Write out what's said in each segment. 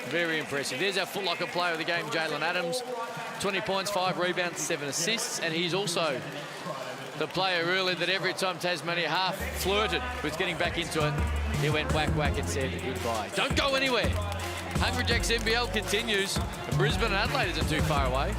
Very impressive. There's our footlocker player of the game, Jalen Adams. 20 points, 5 rebounds, 7 assists. And he's also the player really that every time Tasmania half flirted with getting back into it, he went whack, whack and said goodbye. Don't go anywhere. Hungry Jacks NBL continues. Brisbane and Adelaide isn't too far away.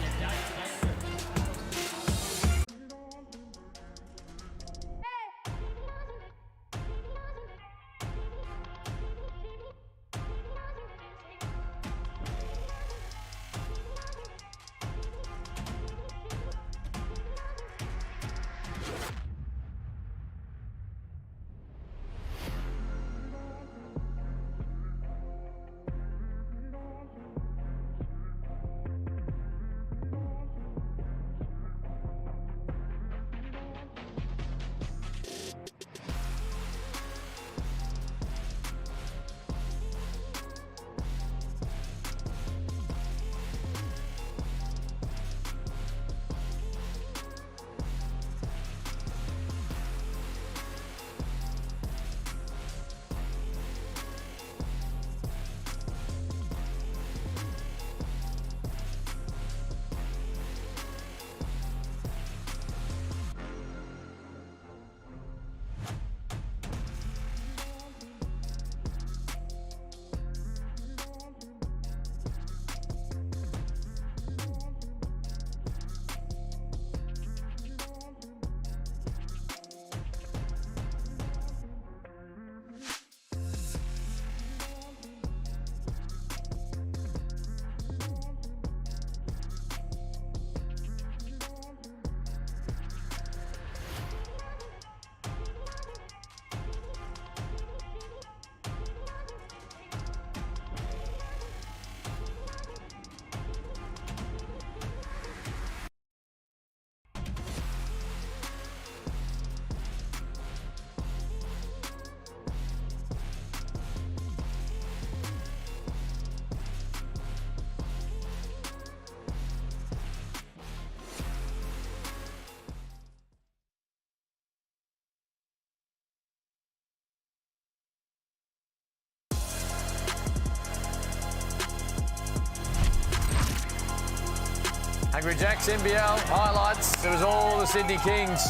Hungry Jacks NBL highlights. It was all the Sydney Kings.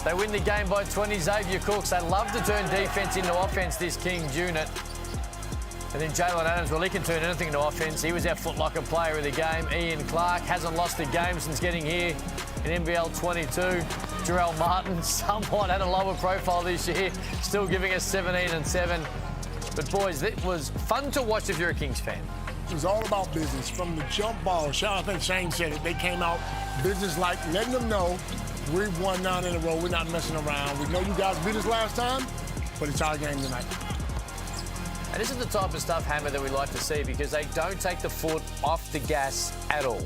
They win the game by 20. Xavier Cooks. They love to turn defence into offence, this Kings unit. And then Jalen Adams, well, he can turn anything into offence. He was our footlocker player of the game. Ian Clark hasn't lost a game since getting here in NBL 22. Jarrell Martin somewhat had a lower profile this year, still giving us 17 and 7. But boys, it was fun to watch if you're a Kings fan. It was all about business. From the jump ball, I think Shane said it, they came out business-like, letting them know we've won 9 in a row. We're not messing around. We know you guys beat us last time, but it's our game tonight. And this is the type of stuff, Hammer, that we like to see because they don't take the foot off the gas at all.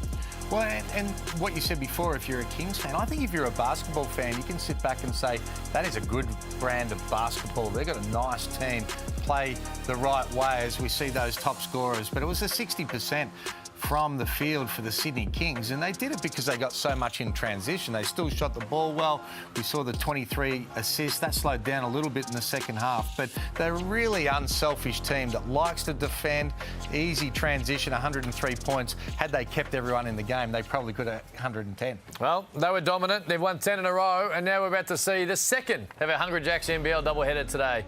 Well, and what you said before, if you're a Kings fan, I think if you're a basketball fan, you can sit back and say, that is a good brand of basketball. They've got a nice team, play the right way as we see those top scorers. But it was a 60% from the field for the Sydney Kings, and they did it because they got so much in transition. They still shot the ball well. We saw the 23 assists. That slowed down a little bit in the second half, but they're a really unselfish team that likes to defend. Easy transition, 103 points. Had they kept everyone in the game, they probably could have 110. Well, they were dominant. They've won 10 in a row, and now we're about to see the second of our Hungry Jacks NBL doubleheader today.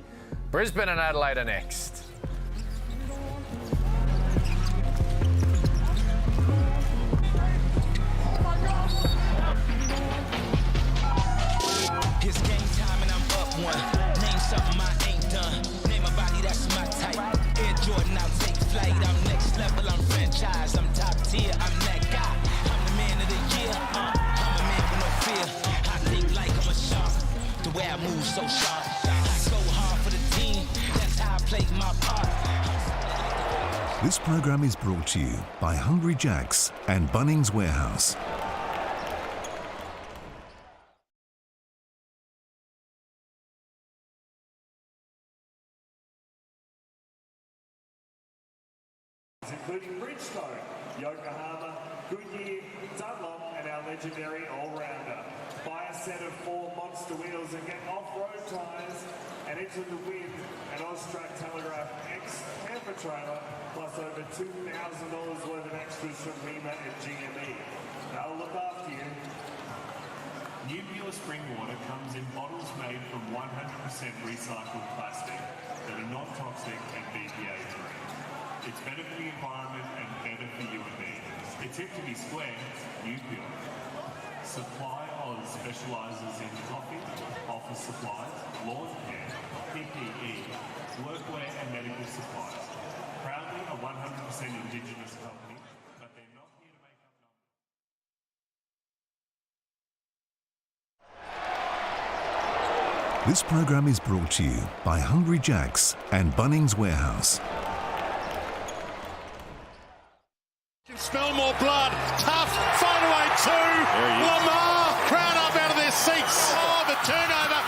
Brisbane and Adelaide are next. It's game time and I'm up one. Name something I ain't done. Name a body that's my type. Air Jordan, I'll take flight. I'm next level, I'm franchise. I'm top tier, I'm that guy. I'm the man of the year. I'm a man with no fear. I think like I'm a shark. The way I move so sharp. I go hard for the team. That's how I play my part. This program is brought to you by Hungry Jacks and Bunnings Warehouse. Including Bridgestone, Yokohama, Goodyear, Dunlop, and our legendary all-rounder. Buy a set of 4 monster wheels and get off-road tyres and into the wind an Austrac Telegraph X camper trailer plus over $2,000 worth of extras from MEMA and GME. They'll look after you. New Pure Spring Water comes in bottles made from 100% recycled plastic that are non-toxic and BPA free. It's better for the environment and better for you and me. It's hip to be square, New Pure. Supply Oz specialises in coffee, office supplies, lawn care, PPE, workwear and medical supplies. Proudly a 100% Indigenous company, but they're not here to make up numbers. This program is brought to you by Hungry Jack's and Bunnings Warehouse. Can smell more blood. Tough fadeaway two. Lamar crowd up out of their seats. Oh, the turnover.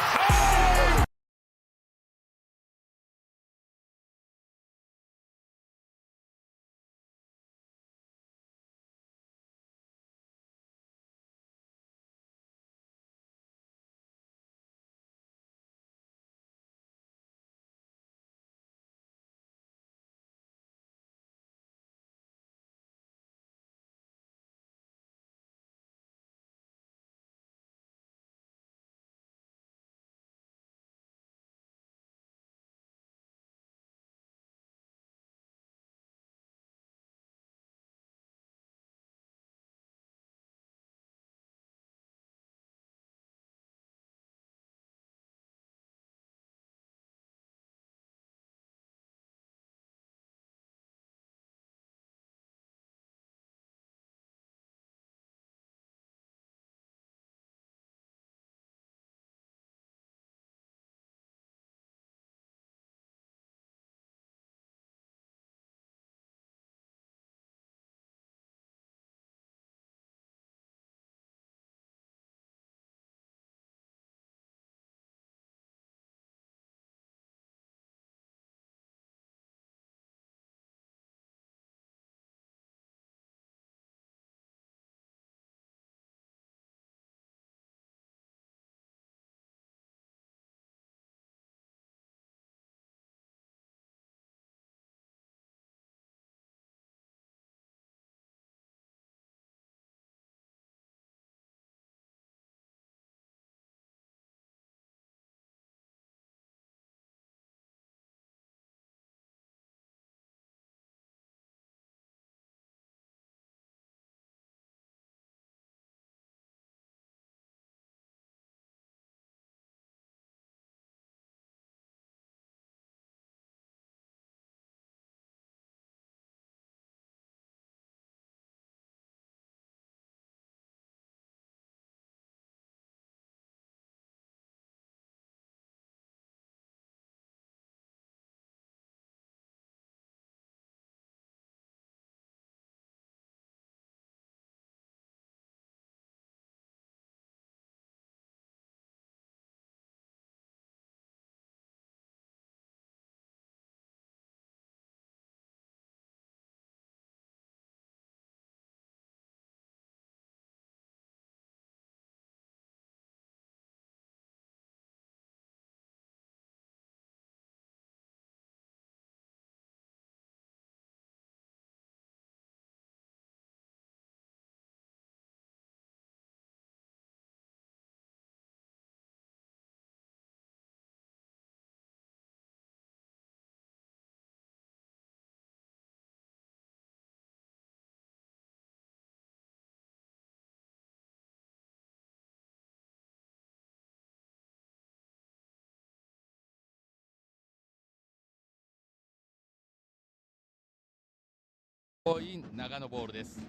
Oh!イン長野ボールです。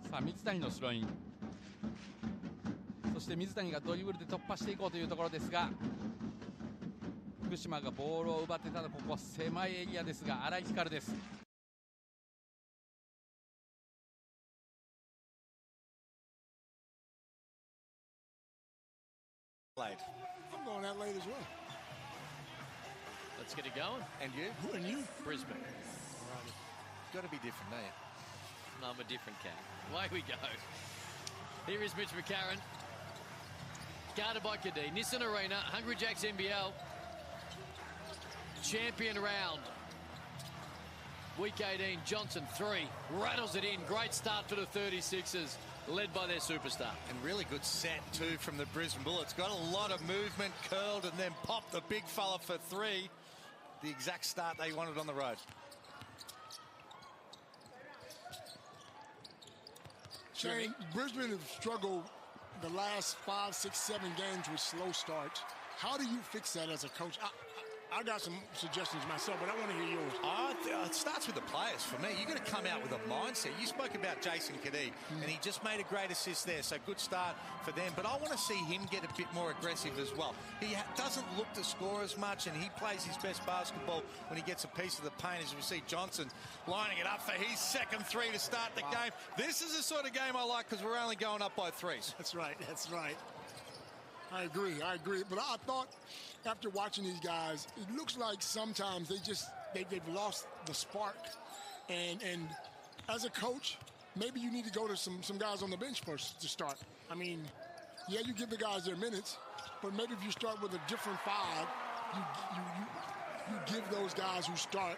さあ水谷のスローイン、そして水谷がドリブルで突破していこうというところですが、福島がボールを奪ってただここ狭いエリアですが、新井光です。Let's get it going. And you? Who and you? Brisbane. Got to be different, don't you? No, I'm a different cat. Away we go. Here is Mitch McCarron. Guarded by Kadee. Nissan Arena, Hungry Jacks NBL. Champion round. Week 18, Johnson 3. Rattles it in. Great start for the 36ers, led by their superstar. And really good set, too, from the Brisbane Bullets. Got a lot of movement, curled, and then popped the big fella for 3. The exact start they wanted on the road. Shane, Brisbane have struggled the last 5, 6, 7 games with slow starts. How do you fix that as a coach? I got some suggestions myself, but I want to hear yours. It starts with the players for me. You've got to come out with a mindset. You spoke about Jason Kadee, and he just made a great assist there, so good start for them. But I want to see him get a bit more aggressive as well. He doesn't look to score as much, and he plays his best basketball when he gets a piece of the paint, as we see Johnson lining it up for his second 3 to start the game. This is the sort of game I like because we're only going up by 3s. That's right. That's right. I agree. But I thought after watching these guys, it looks like sometimes they've lost the spark. And as a coach, maybe you need to go to some guys on the bench first to start. I mean, yeah, you give the guys their minutes, but maybe if you start with a different 5, you give those guys who start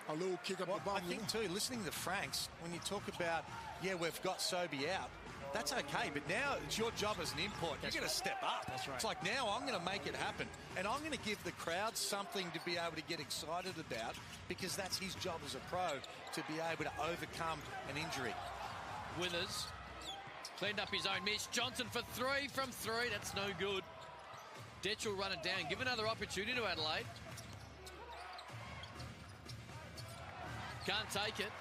a little kick up the bum. I think, too, listening to Franks, when you talk about, yeah, we've got Sobey out, that's okay, but now it's your job as an import. You've got to step up. That's right. It's like, now I'm going to make it happen, and I'm going to give the crowd something to be able to get excited about, because that's his job as a pro, to be able to overcome an injury. Withers cleaned up his own miss. Johnson for 3 from 3. That's no good. Detch will run it down. Give another opportunity to Adelaide. Can't take it.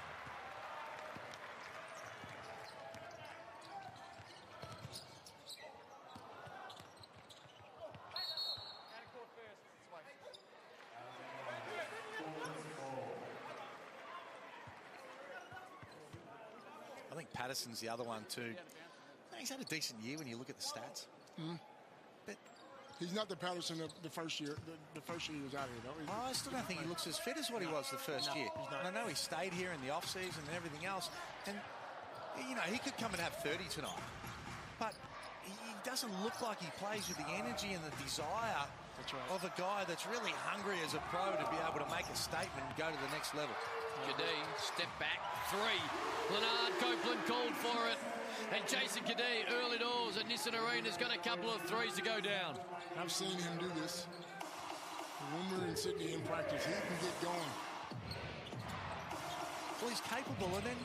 I think Patterson's the other one too. He's had a decent year when you look at the stats. But he's not the Patterson of the first year. The first year he was out here, though. I still don't think he looks as fit as what he was the first year. He's not. And I know he stayed here in the off-season and everything else. And, you know, he could come and have 30 tonight. But he doesn't look like he plays with the energy and the desire of a guy that's really hungry as a pro to be able to make a statement and go to the next level. Kadee, step back, 3. Leonard Copeland called for it. And Jason Kadee, early doors at Nissan Arena, has got a couple of 3s to go down. I've seen him do this. When we're in Sydney in practice, he can get going. Well, he's capable, and then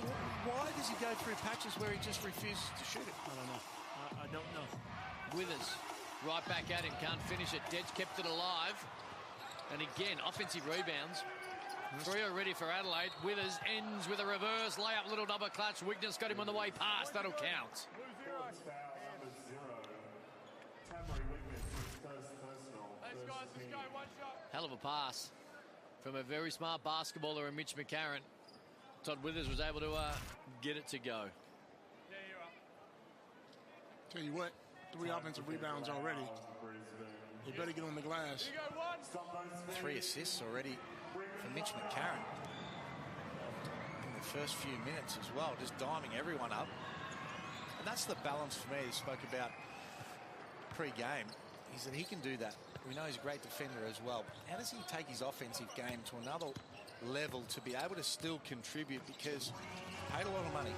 why does he go through patches where he just refuses to shoot it? I don't know. I don't know. Withers, right back at him, can't finish it. Detch kept it alive. And again, offensive rebounds. 3 already for Adelaide. Withers ends with a reverse layup, little double clutch. Wigness got him on the way past. That'll count. Let's go, one shot. Hell of a pass from a very smart basketballer in Mitch McCarron. Todd Withers was able to get it to go. Yeah, you're up. Tell you what, 3 offensive rebounds already. You better get on the glass. You go one. 3 assists already for Mitch McCarron in the first few minutes as well, just diming everyone up. And that's the balance for me he spoke about pre-game, is that he can do that. We know he's a great defender as well. How does he take his offensive game to another level to be able to still contribute, because he paid a lot of money,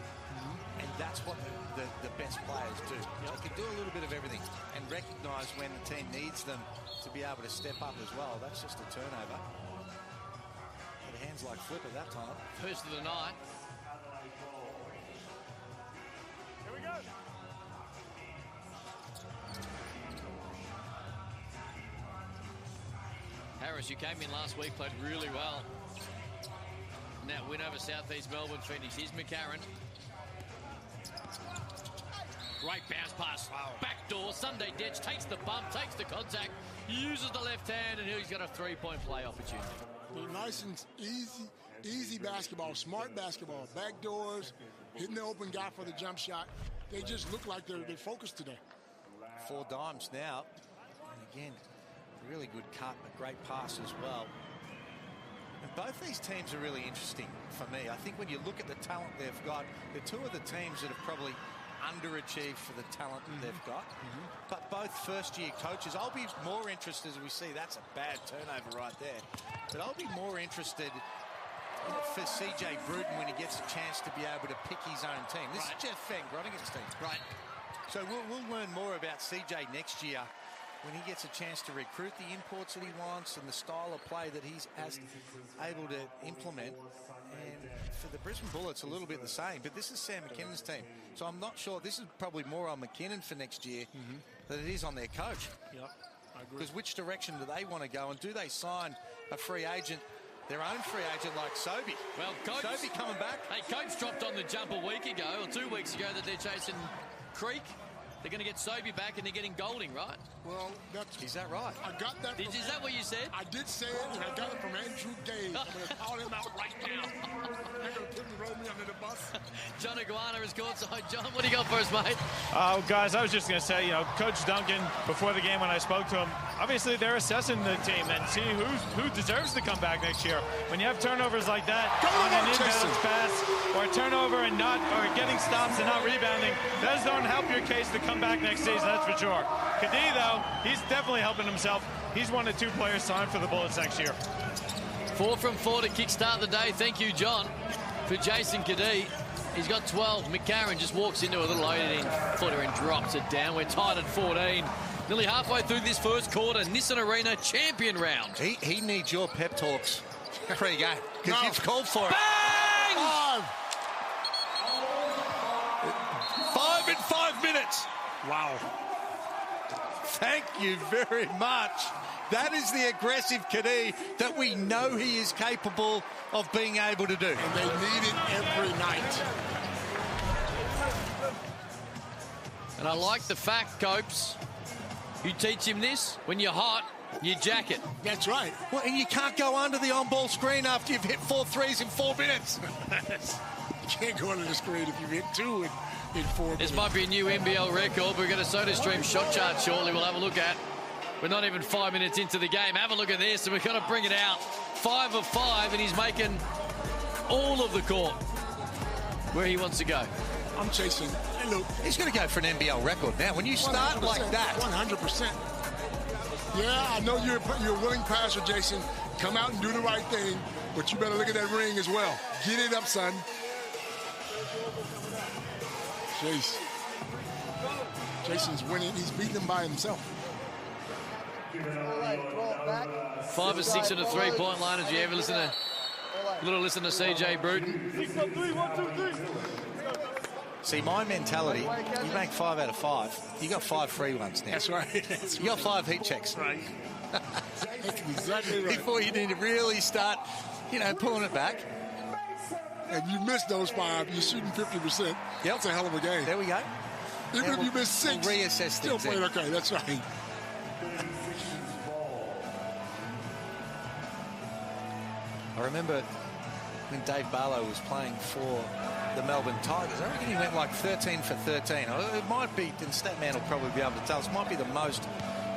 and that's what the best players do. They can do a little bit of everything and recognise when the team needs them to be able to step up as well. That's just a turnover. But hands like flip at that time. First of the night. Here we go. Harris, who came in last week, played really well. And that win over South East Melbourne Phoenix. Here's McCarron. Great bounce pass. Wow. Backdoor. Sunday Detch takes the bump, takes the contact, uses the left hand, and he's got a 3-point play opportunity. Nice and easy basketball, smart basketball. Backdoors, hitting the open guy for the jump shot. They just look like they're focused today. 4 dimes now. And again, really good cut, a great pass as well. And both these teams are really interesting for me. I think when you look at the talent they've got, they're two of the teams that have probably underachieved for the talent that they've got. But both first-year coaches, I'll be more interested, as we see, that's a bad turnover right there. But I'll be more interested for CJ Bruton when he gets a chance to be able to pick his own team. This is Jeff Feng, Groningen's team. Right. So we'll learn more about CJ next year when he gets a chance to recruit the imports that he wants and the style of play that he's able to implement. And for the Brisbane Bullets, a little bit the same. But this is Sam McKinnon's team. So I'm not sure. This is probably more on McKinnon for next year than it is on their coach. Yep, I agree. Because which direction do they want to go? And do they sign a free agent, their own free agent like Sobey? Well, Coach, Sobey coming back. Hey, Coach dropped on the jump a week ago or 2 weeks ago that they're chasing Creek. They're going to get Sobey back and they're getting Golding, right? Well, is that right? I got that. Is that what you said? I did say it, and I got it from Andrew Gage. I'm going to call him out right now. They're going to roll me under the bus. John Iguana is courtside. John, what do you got for us, mate? Guys, I was just going to say, Coach Duncan, before the game when I spoke to him, obviously they're assessing the team and see who deserves to come back next year. When you have turnovers like that, on an inbounds pass, or a turnover and or getting stops and not rebounding, those don't help your case to come back next season, that's for sure. Kadee, though, he's definitely helping himself. He's one of 2 players signed for the Bullets next year. 4 from 4 to kickstart the day. Thank you, John. For Jason Kadee, he's got 12. McCarron just walks into a little 18-footer and drops it down. We're tied at 14. Nearly halfway through this first quarter. Nissan Arena champion round. He needs your pep talks pre-game because you've called for it. Bang! 5 in 5 minutes. Wow. Thank you very much. That is the aggressive Kadee that we know he is capable of being able to do. And they need it every night. And I like the fact, Copes, you teach him this, when you're hot, you jack it. That's right. Well, and you can't go under the on-ball screen after you've hit 4 threes in 4 minutes. You can't go under the screen if you hit 2 in 4 minutes. This might be a new NBL record. We've got a Sotto Stream shot chart shortly we'll have a look at. We're not even 5 minutes into the game. Have a look at this, and we've got to bring it out. 5 of 5, and he's making all of the court where he wants to go. I'm chasing. Hey, look. He's going to go for an NBL record now. When you start like that. 100%. Yeah, I know you're a willing passer, Jason. Come out and do the right thing, but you better look at that ring as well. Get it up, son. Jason's winning. He's beating him by himself. 5 or 6 on the three-point line. Did you ever listen to CJ Bruton? See, my mentality, you make 5 out of 5. You got 5 free ones now. That's right. You got 5 heat checks. Right. That's exactly right. Before you need to really start, pulling it back. If you miss those 5, you're shooting 50%. Yep. That's a hell of a game. There we go. Even if you miss 6, we'll reassess still things. playing okay. That's right. I remember when Dave Barlow was playing for the Melbourne Tigers. I reckon he went like 13 for 13. It might be, and Statman will probably be able to tell us, it might be the most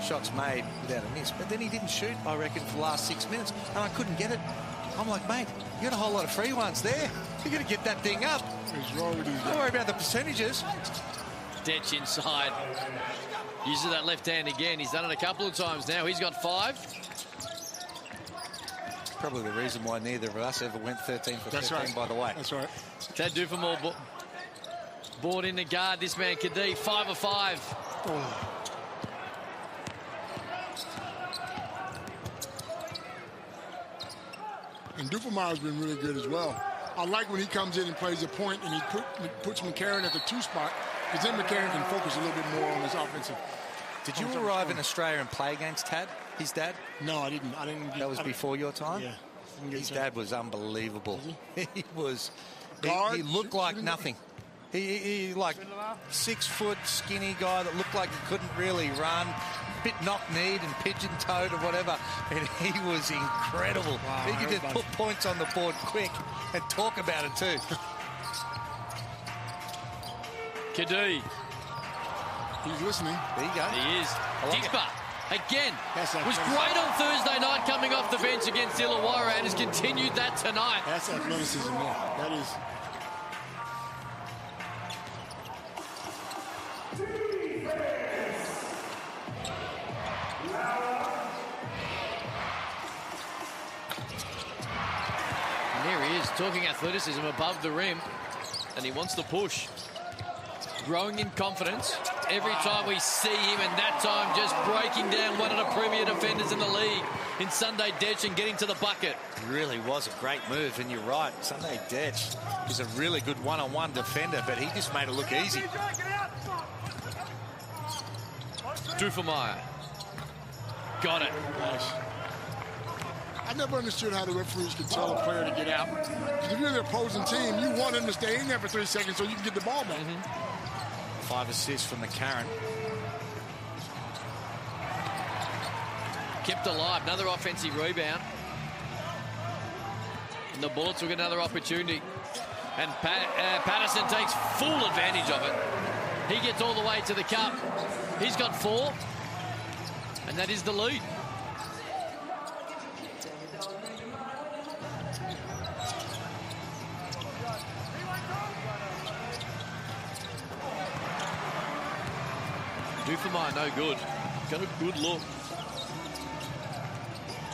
shots made without a miss. But then he didn't shoot, I reckon, for the last 6 minutes, and I couldn't get it. I'm like, mate, you got a whole lot of free ones there. You got to get that thing up. What's wrong with these guys? Don't worry about the percentages. Detch inside. Uses that left hand again. He's done it a couple of times now. He's got 5. Probably the reason why neither of us ever went 13 for 13, right. by the way. That's right. Tad Dufamore board in the guard. This man, Kadee, 5 of 5. Oh. And Dufamar's been really good as well. I like when he comes in and plays a point and he puts McCarron at the 2 spot, because then McCarron can focus a little bit more on his offensive. Did you arrive in Australia and play against Tad, his dad? No, I didn't. That was before your time? Yeah. His dad was unbelievable. He was. Guard, he looked like nothing. He like 6 foot skinny guy that looked like he couldn't really run, bit knock-kneed and pigeon-toed or whatever, and he was incredible. Wow, he could just put points on the board quick and talk about it too. Kadee. He's listening. There you go. He is. like Digba Again, That's was great on Thursday night coming off the bench against Illawarra and has continued that tonight. That's athleticism, yeah. That is. And there he is, talking athleticism above the rim, and he wants to push. Growing in confidence every time we see him, and that time just breaking down one of the premier defenders in the league in Sunday Dech and getting to the bucket. Really was a great move, and you're right. Sunday Dech is a really good one-on-one defender, but he just made it look easy. Duffermeyer. Got it. Nice. I never understood how the referees could tell a player to get out. If you're the opposing team, you want him to stay in there for 3 seconds so you can get the ball back. 5 assists from the Karen. Kept alive, another offensive rebound. And the Bullets will get another opportunity. And Patterson takes full advantage of it. He gets all the way to the cup. He's got 4. And that is the lead. Duffermeyer, no good. Got a good look.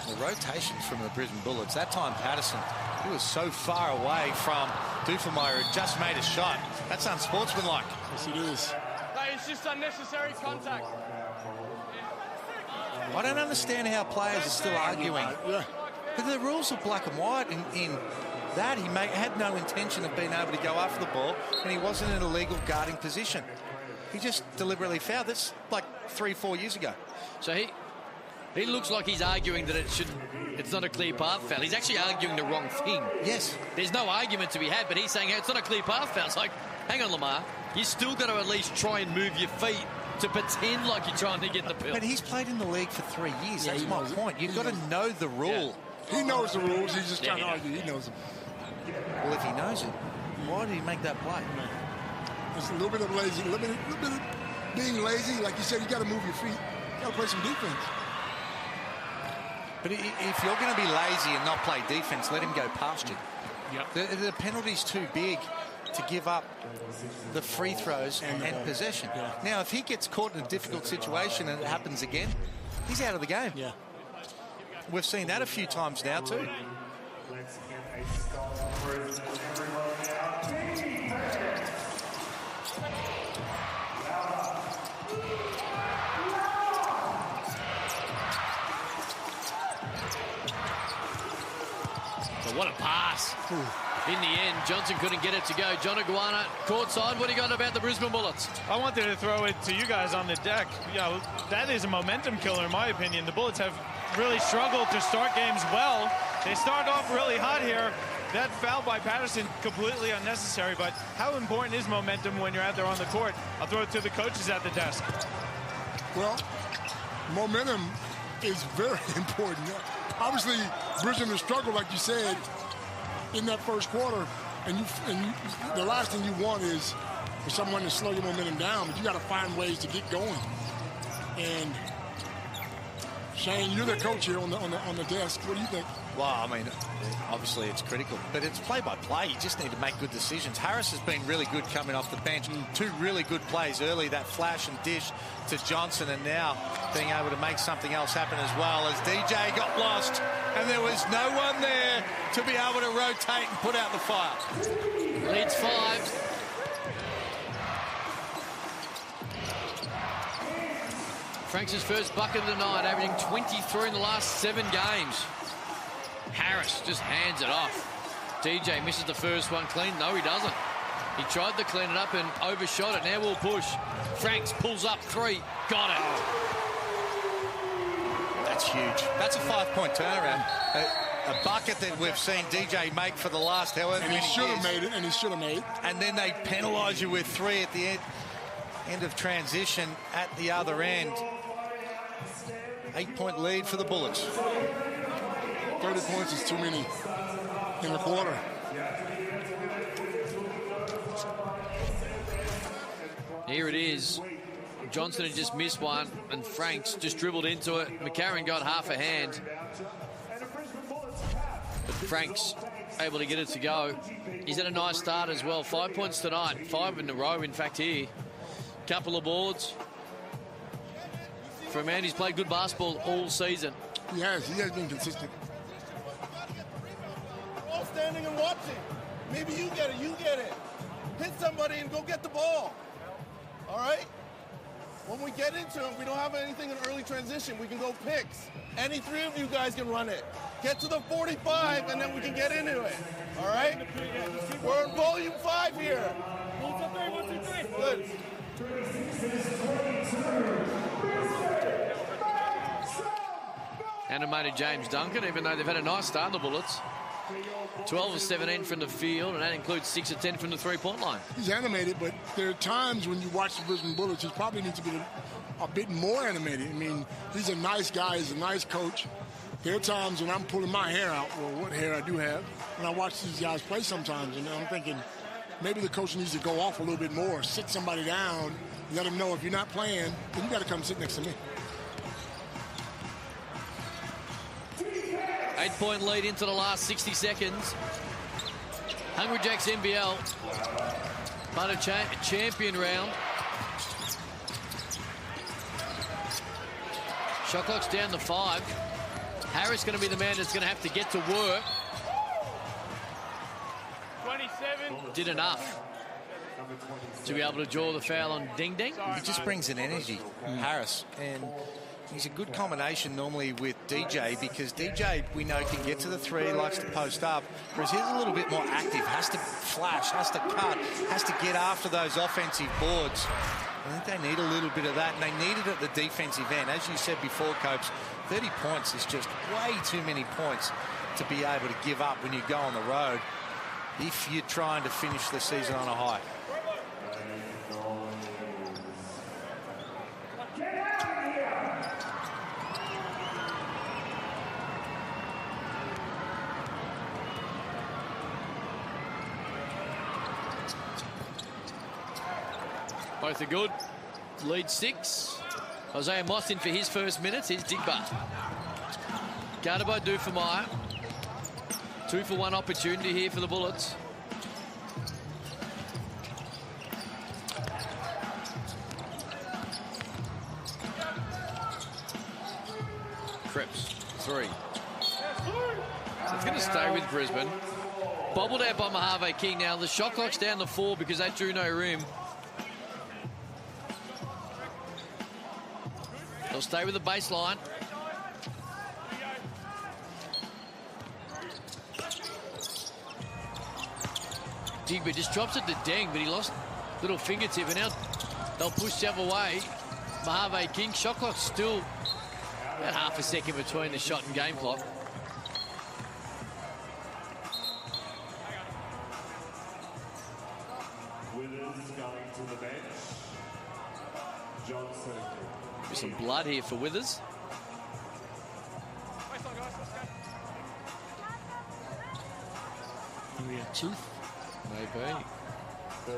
The rotations from the Brisbane Bullets. That time, Patterson, he was so far away from Duffermeyer, who just made a shot. That's unsportsmanlike. Yes, it is. It's just unnecessary contact. I don't understand how players are still arguing. Yeah. But the rules are black and white in that. He had no intention of being able to go after the ball, and he wasn't in a legal guarding position. He just deliberately fouled. That's like 3-4 years ago. So he looks like he's arguing that it's not a clear path foul. He's actually arguing the wrong thing. Yes. There's no argument to be had, but he's saying, hey, it's not a clear path foul. It's like, hang on, Lamar. You still got to at least try and move your feet to pretend like you're trying to get the pill. But he's played in the league for 3 years. Yeah, That's my point. You've got to know the rule. Yeah. He knows the rules. He's just trying to argue. He knows them. Well, if he knows it, why did he make that play? It's a little bit of lazy, a little bit of being lazy. Like you said, you got to move your feet. You got to play some defense. But if you're going to be lazy and not play defense, let him go past you. Yep. The penalty's too big to give up the free throws and possession. Yeah. Now, if he gets caught in a difficult situation and it happens again, he's out of the game. Yeah. We've seen that a few times now too. Let's get a stop for everyone now. So what a pass. In the end, Johnson couldn't get it to go. John Iguana, courtside. What do you got about the Brisbane Bullets? I wanted to throw it to you guys on the deck. You know, that is a momentum killer, in my opinion. The Bullets have really struggled to start games well. They start off really hot here. That foul by Patterson, completely unnecessary, but how important is momentum when you're out there on the court? I'll throw it to the coaches at the desk. Well, momentum is very important. Obviously, Brisbane has struggled, like you said, in that first quarter, and the last thing you want is for someone to slow your momentum down, but you got to find ways to get going. And Shane, you're the coach here on the desk. What do you think? Well, I mean, obviously it's critical, but it's play by play. You just need to make good decisions. Harris has been really good coming off the bench. 2 really good plays early, that flash and dish to Johnson, and now being able to make something else happen as well as DJ got lost, and there was no one there to be able to rotate and put out the fire. Leads 5. Franks' first bucket of the night, averaging 23 in the last 7 games. Harris just hands it off. DJ misses the first one clean. No, he doesn't. He tried to clean it up and overshot it. Now we'll push. Franks pulls up 3. Got it. That's huge. That's a 5-point turnaround. A bucket that we've seen DJ make for the last however many years. And he should have made it, and he should have made it. And then they penalise you with 3 at the end of transition at the other end. 8-point lead for the Bullets. 30 points is too many in the quarter. Here it is. Johnson had just missed one, and Franks just dribbled into it. McCarron got half a hand. But Franks able to get it to go. He's had a nice start as well. 5 points tonight. 5 in a row, in fact, here. Couple of boards. For a man who's played good basketball all season. He has been consistent. We're all standing and watching. Maybe you get it. Hit somebody and go get the ball. All right? When we get into it, we don't have anything in early transition. We can go picks. Any three of you guys can run it. Get to the 45, and then we can get into it. All right? We're in volume 5 here. 1, 2, 3. Good. Animated James Duncan, even though they've had a nice start, the Bullets. 12 of 17 from the field, and that includes 6 of 10 from the three-point line. He's animated, but there are times when you watch the Brisbane Bullets, he probably needs to be a bit more animated. I mean, he's a nice guy. He's a nice coach. There are times when I'm pulling my hair out, or what hair I do have, and I watch these guys play sometimes, and I'm thinking maybe the coach needs to go off a little bit more, sit somebody down, let them know if you're not playing, then you got to come sit next to me. 8-point lead into the last 60 seconds. Hungry Jacks NBL. But a champion round. Shot clock's down to 5. Harris going to be the man that's going to have to get to work. 27. Did enough to be able to draw the foul on Ding Ding. He just brings an energy, Harris, and he's a good combination normally with DJ, because DJ, we know, can get to the 3, likes to post up, whereas he's a little bit more active, has to flash, has to cut, has to get after those offensive boards. I think they need a little bit of that, and they need it at the defensive end. As you said before, Copes, 30 points is just way too many points to be able to give up when you go on the road if you're trying to finish the season on a high. Both are good. Lead 6. Isaiah Moss in for his first minutes. Here's Digba. Guarded by Dufemire. 2-for-1 opportunity here for the Bullets. Cripps, 3. So it's going to stay with Brisbane. Bobbled out by Mojave King now. The shot clock's down to 4 because that drew no rim. They'll stay with the baseline. Digby just drops it to Deng, but he lost little fingertip, and now they'll push the other way. Mojave King, shot clock's still about half a second between the shot and game clock. Withers going to the bench. Johnson. There's some blood here for Withers. Maybe a tooth. Maybe.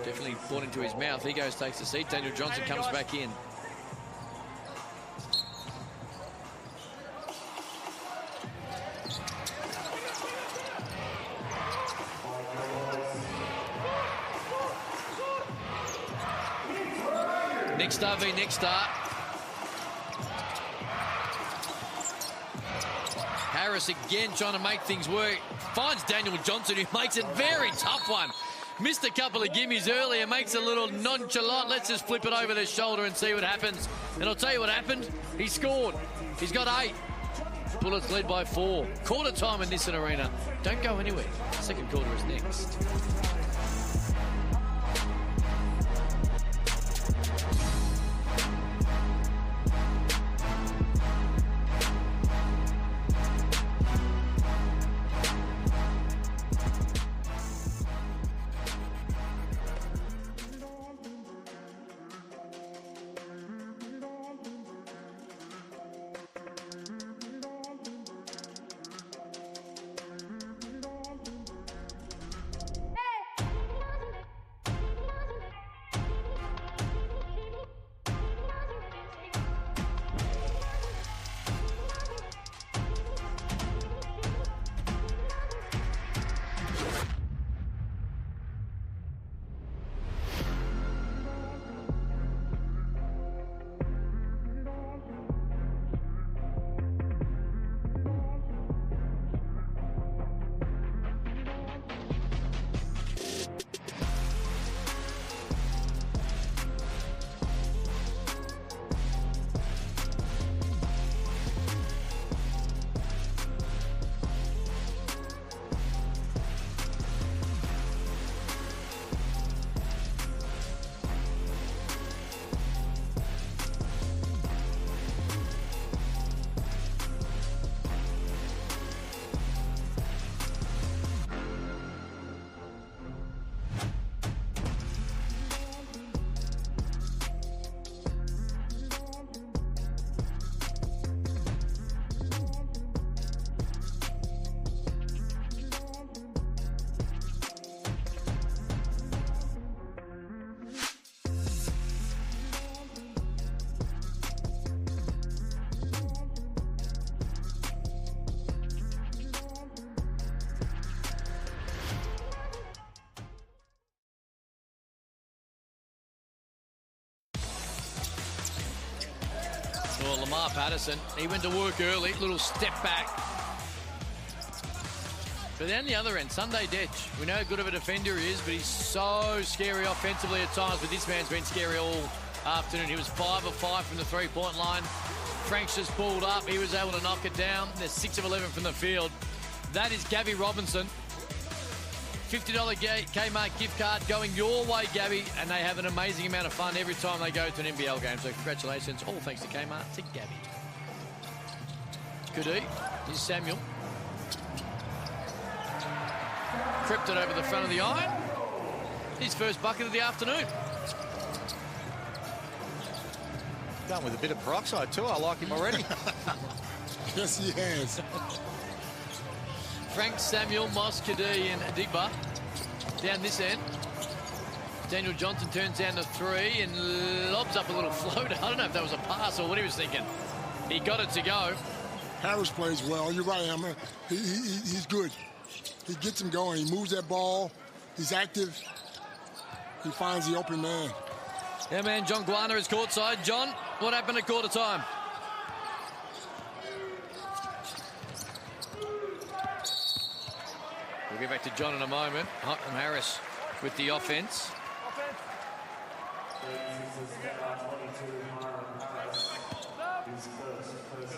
Definitely brought into his mouth. He goes, takes the seat. Daniel Johnson comes back in. Next star v next star. Harris again trying to make things work. Finds Daniel Johnson, who makes it very tough one. Missed a couple of gimmies earlier, makes a little nonchalant. Let's just flip it over their shoulder and see what happens. And I'll tell you what happened. He scored. He's got 8. Bullets led by 4. Quarter time in this arena. Don't go anywhere. Second quarter is next. Lamar Patterson. He went to work early, little step back. But then the other end, Sunday Detch. We know how good of a defender he is, but he's so scary offensively at times. But this man's been scary all afternoon. He was 5 of 5 from the three-point line. Frank's just pulled up. He was able to knock it down. They're 6 of 11 from the field. That is Gabby Robinson. $50 Kmart gift card going your way, Gabby. And they have an amazing amount of fun every time they go to an NBL game. So congratulations, all thanks to Kmart, to Gabby. Goodie. Here's Samuel. Crept it over the front of the iron. His first bucket of the afternoon. Done with a bit of peroxide too. I like him already. Yes, he has. Frank, Samuel, Moss, Kadee and Adigba down this end. Daniel Johnson turns down to 3 and lobs up a little floater. I don't know if that was a pass or what he was thinking. He got it to go. Harris plays well. You're right, Emma. He's good. He gets him going. He moves that ball. He's active. He finds the open man. Yeah, man, John Guarna is courtside. John, what happened at quarter time? We'll get back to John in a moment. Hiram Harris with the offense.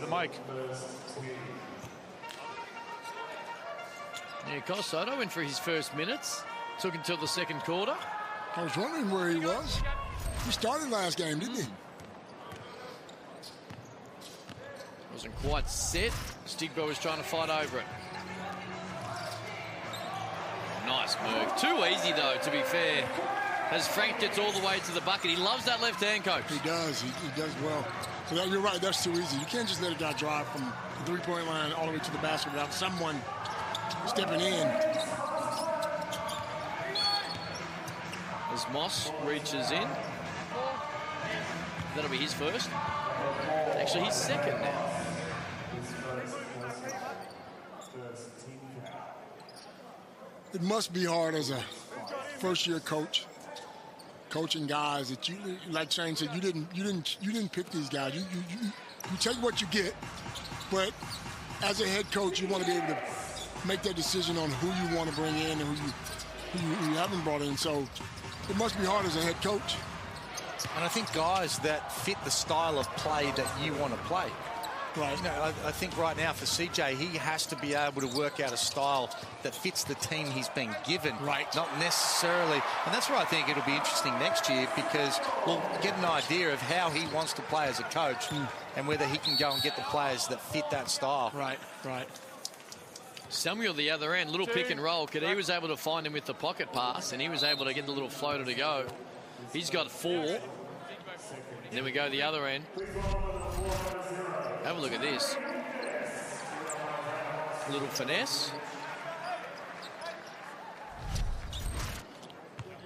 The mic. Yeah, Kyle Sotto went for his first minutes. Took until the second quarter. I was wondering where he was. He started last game, didn't he? Wasn't quite set. Stigbo was trying to fight over it. Nice move. Too easy, though, to be fair. As Frank gets all the way to the bucket. He loves that left hand, coach. He does. He does well. So that, you're right. That's too easy. You can't just let a guy drive from the three-point line all the way to the basket without someone stepping in. As Moss reaches in. That'll be his first. Actually, he's second now. It must be hard as a first-year coach, coaching guys that you, like Shane said, you didn't pick these guys. You take what you get, but as a head coach, you want to be able to make that decision on who you want to bring in and who you haven't brought in. So it must be hard as a head coach. And I think guys that fit the style of play that you want to play. Right. You know, I think right now for CJ, he has to be able to work out a style that fits the team he's been given. Right. Not necessarily. And that's where I think it'll be interesting next year, because we'll get an idea of how he wants to play as a coach and whether he can go and get the players that fit that style. Right, right. Samuel the other end, little pick and roll. Kadee was able to find him with the pocket pass, and he was able to get the little floater to go. He's got 4. And then we go the other end. Have a look at this. A little finesse.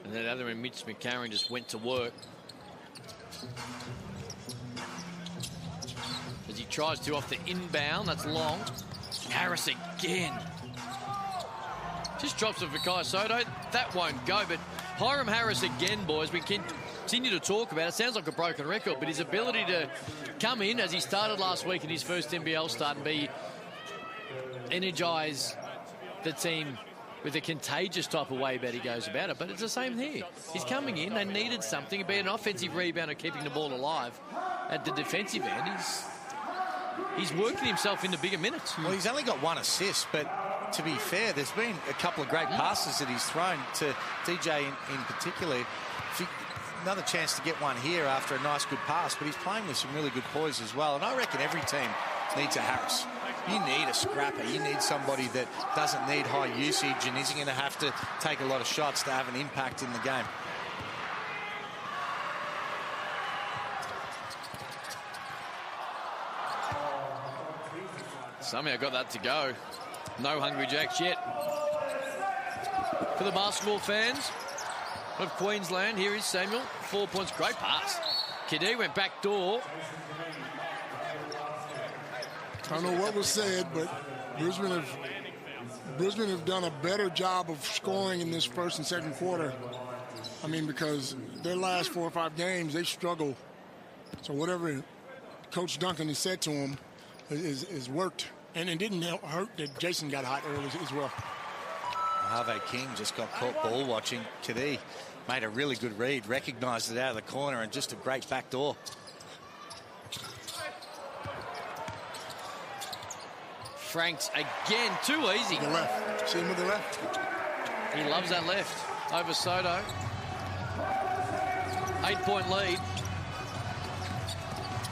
And then the other end, Mitch McCarron just went to work. As he tries to off the inbound, that's long. Harris again. Just drops it for Kai Sotto. That won't go, but Hiram Harris again, boys. We can continue to talk about it. Sounds like a broken record, but his ability to come in as he started last week in his first NBL start and energize the team with a contagious type of way that he goes about it. But it's the same here. He's coming in. They needed something, be it an offensive rebound or keeping the ball alive. At the defensive end, he's working himself into bigger minutes. Well, he's only got 1 assist, but to be fair, there's been a couple of great passes that he's thrown to DJ in particular. Another chance to get one here after a nice good pass, but he's playing with some really good poise as well. And I reckon every team needs a Harris. You need a scrapper. You need somebody that doesn't need high usage and isn't going to have to take a lot of shots to have an impact in the game. Somehow got that to go. No Hungry Jacks yet. For the basketball fans of Queensland, here is Samuel. 4 points, great pass. Kadee went back door. I don't know what was said, but Brisbane have done a better job of scoring in this first and second quarter. I mean, because their last 4 or 5 games, they struggle. So whatever Coach Duncan has said to him is worked. And it didn't hurt that Jason got hot early as well. Harvey King just got caught ball watching. Kadee made a really good read, recognised it out of the corner, and just a great back door. Franks again, too easy. The left. See him with the left? He loves that left over Sotto. 8-point lead.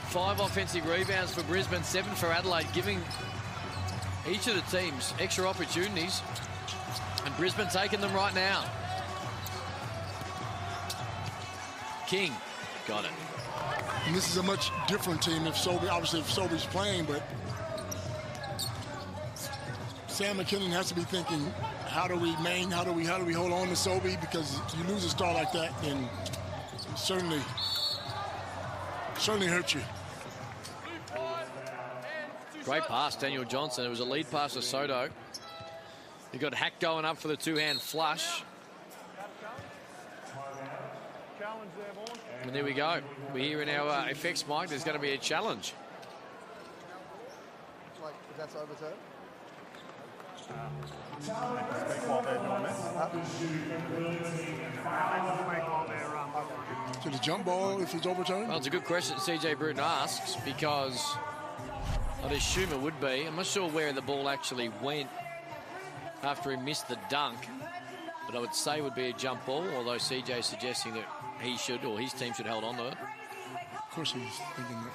5 offensive rebounds for Brisbane, 7 for Adelaide, giving each of the teams extra opportunities. And Brisbane taking them right now. King got it. And this is a much different team if Sobey's playing, but Sam McKinnon has to be thinking, how do we hold on to Sobey? Because you lose a star like that, and it certainly hurts you. Great pass, Daniel Johnson. It was a lead pass to Sotto. You got Hack going up for the two-hand flush. And there we go. We're here in our effects mic. There's going to be a challenge. That's overturned. To the jump ball if it's overturned? Well, it's a good question CJ Bruton asks, because I'd assume it would be. I'm not sure where the ball actually went after he missed the dunk, but I would say it would be a jump ball, although CJ is suggesting that he should, or his team should hold on to it. Of course he's thinking that.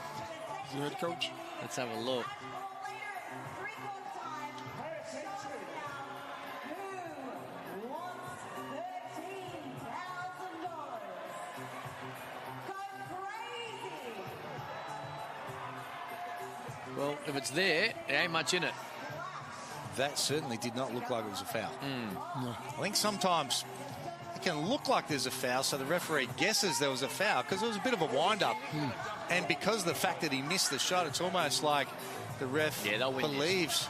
He's the head coach. Let's have a look. Well, if it's there, there ain't much in it. That certainly did not look like it was a foul. No. I think sometimes it can look like there's a foul, so the referee guesses there was a foul because it was a bit of a wind-up. And because of the fact that he missed the shot, it's almost like the ref believes